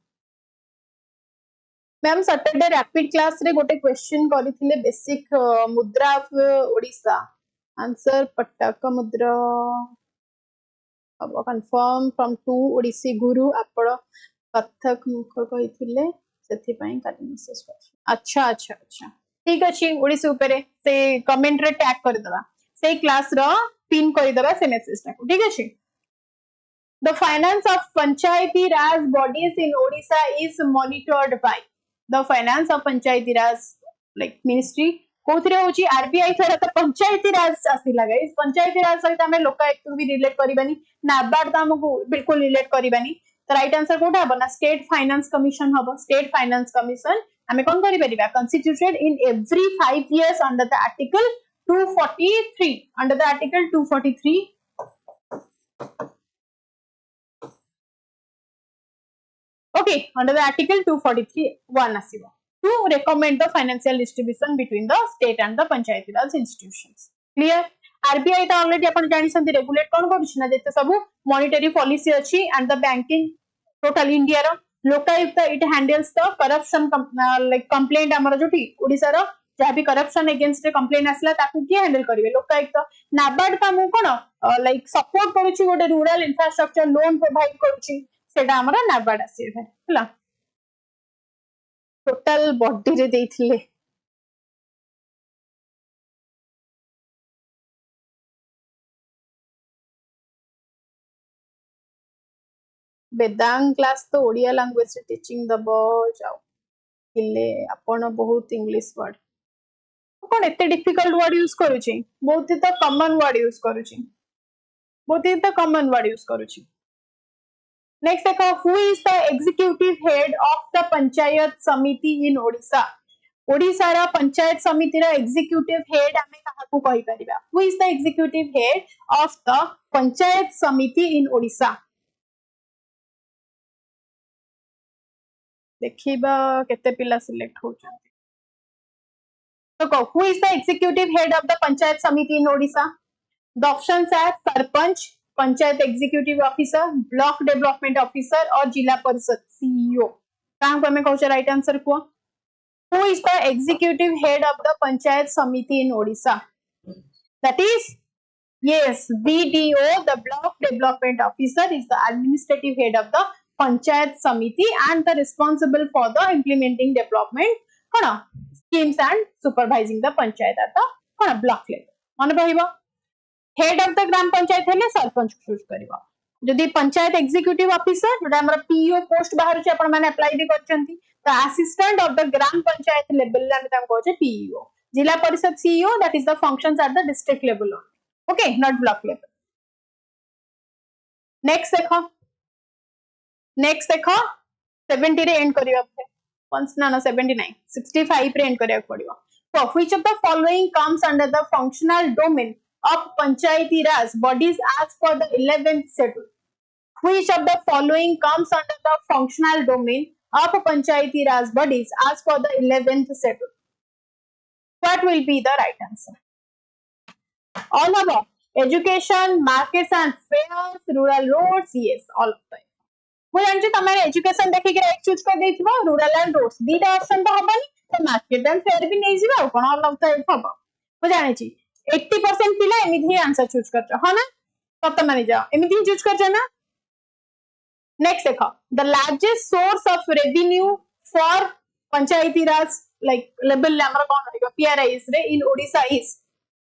[SPEAKER 1] Ma'am Saturday rapid class रे गोटे क्वेश्चन करिथिले बेसिक मुद्रा ऑफ ओडिशा आंसर पटक मुद्रा अब कंफर्म फ्रॉम टू ओडिसी गुरु आपण कथक मुख कहिथिले सेथि पई काली मेसेज कर. अच्छा ठीक अछि ओडिसी ऊपर से कमेंट रे टैग कर दबा से क्लास रो पिन कर दबा से मेसेज टा ठीक अछि. The finance of Panchayati Raj bodies in Odisha is monitored by. The finance of Panchayati Raj like ministry कोथरे होची आरबीआई थरा तो पंचायती राज आसीला गाइस. पंचायती राज सहित हमें लोकायुक्त भी रिलेट करबानी नाबार्ड तो हमको बिल्कुल रिलेट करबानी. तो राइट आंसर कोठा हबना स्टेट फाइनेंस कमिशन हबो. स्टेट फाइनेंस कमिशन हमें कोन करि परिबा constituted in every 5 years under the article 243 okay under the article 243 1 asiba to recommend the financial distribution between the state and the panchayati raj institutions. Clear? RBI तो already अपन जानि संति regulate कोन करूछि ना जते सब monetary policy अछि and the banking total India रो Lokayukta it handles the corruption like complaint हमर जोठी ओडिसा रो जहा भी करप्शन अगेंस्ट कंप्लेंट आसला ताकू के हैंडल करिवे लोकायुक्त. नाबार्ड का मु कोन लाइक सपोर्ट करूछि गोटे रूरल इंफ्रास्ट्रक्चर लोन प्रोवाइड करूछि सेटा हमरा नाबार्ड आसीबे हला. टोटल बॉडी रे देथिले वेदांग क्लास तो ओडिया लैंग्वेज से टीचिंग दबो जाओ किले आपण बहुत इंग्लिश वर्ड कोन एते डिफिकल्ट वर्ड यूज करूची बहुत ही तो कॉमन वर्ड यूज करूची. नेक्स्ट देखो, who is the executive head of the panchayat samiti in Odisha? Odisha रा पंचायत समिति रा एग्जीक्यूटिव हेड हमें काहाकू कहि परिबा. Who is the executive head of the panchayat samiti in Odisha? देखिबा केते पिला सिलेक्ट हो छथि. तो who is the executive head of the panchayat samiti in Odisha? The options are sarpanch, panchayat executive officer, block development officer और जिला parishad CEO. कहां को हमें कहूचे राइट आंसर को who is the executive head of the panchayat samiti in Odisha that is yes BDO the block development officer is the administrative head of the panchayat samiti and the responsible for the implementing development kona schemes and supervising the panchayat at the kona block level मन रहिबा head of the ग्राम पंचायत हेले sarpanch choose करिबा जदि panchayat executive officer जोटा हमर PO post बाहर छै अपन माने apply भी करचंती तो assistant of the gram panchayat level ला हम कहै छै PEO zila parishad CEO that is the functions at the district level okay not block level next देखो 70 रे एंड करिया once ना 79 65 रे एंड करिया पड़िबो so which of the following comes under the functional domain of panchayati raj bodies as per the 11th schedule which of the following comes under the functional domain of panchayati raj bodies as per the 11th schedule what will be the right answer all above education markets and fairs rural roads yes all of them ମୁଁ ଜାଣିଛି ତମେ education ଦେଖିକି right choose କରିଦେଇଥିବ rural and roads ଦିଟା option ତ ହବନି ତ market and fair भी नहीं ଯିବା ଆଉ କଣ ଅଲଗା ଏଇଠି ହବ ମୁଁ ଜାଣିଛି 80% ପିଲା ଏମିତି ହିଁ आंसर ଚୁଜ करଛ ହଁ ନା ସତ ମାନି ଯାଅ ଏମିତି ହିଁ ଚୁଜ करଛ ନା नेक्स्ट देखो the largest source of revenue for panchayati raj like level हमर कोन रहइबो PRIs रे in Odisha is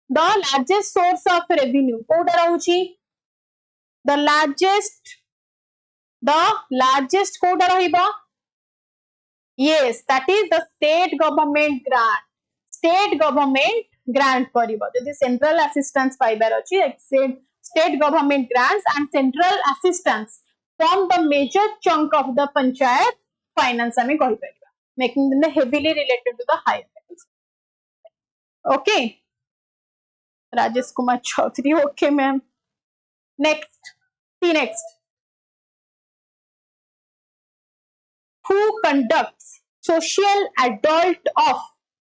[SPEAKER 1] the largest source of revenue Kota रहउची the largest Kota रहिबो yes that is the state government grant करिबो जदि central assistance पाइबार अछि state government grants and central assistance from the major chunk of the panchayat finance हमें कहि परिबा making them heavily related to the higher levels okay Rajesh Kumar Chaudhary okay ma'am next who conducts social adult of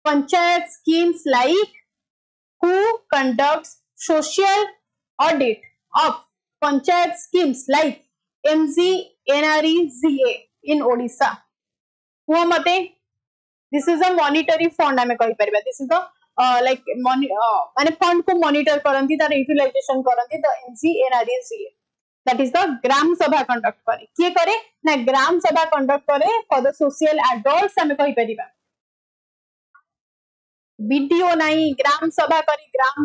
[SPEAKER 1] panchayat schemes like who conducts social audit of panchayat schemes like MG NREGA in Odisha who mate this is a monetary fund हमें कहि परिबा this is the like माने fund को monitor करंती तार utilization करंती the MG NREGA that is the gram Sabha conduct करे किए करे ना ग्राम Sabha conduct करे फॉर द सोशल एडल्ट्स हमें कहि परिबा वीडियो नहीं ग्राम सभा करे ग्राम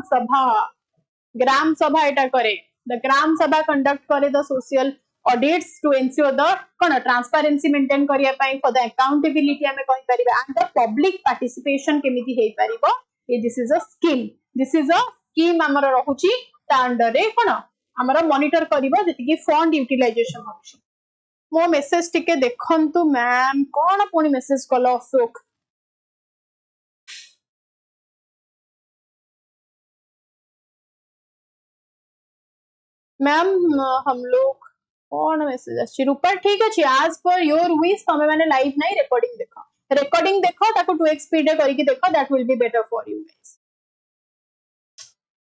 [SPEAKER 1] सभा एटा करे द ग्राम सभा कंडक्ट करे the social audits to ensure the कोन ट्रांसपेरेंसी मेंटेन करिया पई फॉर द अकाउंटेबिलिटी हमें कहि परिबा एंड द पब्लिक पार्टिसिपेशन केमिति हेई परिबो दिस इज अ स्कीम हमर रहउची ता अंडर रे कोन हमरा मॉनिटर करिबो जति कि फंड यूटिलाइजेशन होछि मो मेसेज टिके देखंतु मैम कोन पुनी मेसेज कलो अशोक मैम हम लोग कौन मेसेज अछि रूपा ठीक अछि आज पर योर विश तमे माने लाइव नहीं रिकॉर्डिंग देखो ताको 2x स्पीड रे करिके देखो that will be better for you guys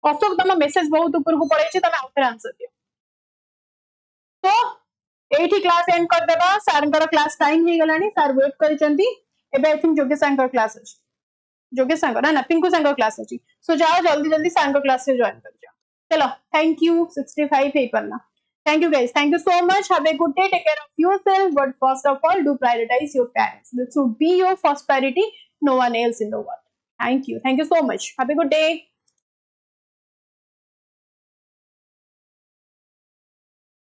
[SPEAKER 1] Ashok तम मेसेज बहुत ऊपर को पड़े छी तमे आउटर आंसर दियो तो एठी क्लास एंड कर देबा सारंकर क्लास टाइम हे गलानी सर वेट करिसंती एबे आई थिंक जोगे सांकर क्लास अछि जोगे सांकर ना पिंकू सांकर क्लास अछि सो जाओ जल्दी सांकर क्लास से जॉइन कर जाओ चलो थैंक यू 65 हे परना thank you guys thank you so much have a good day take care of yourself but first of all do prioritize your parents this should be your first priority no one else in the world thank you so much have a good day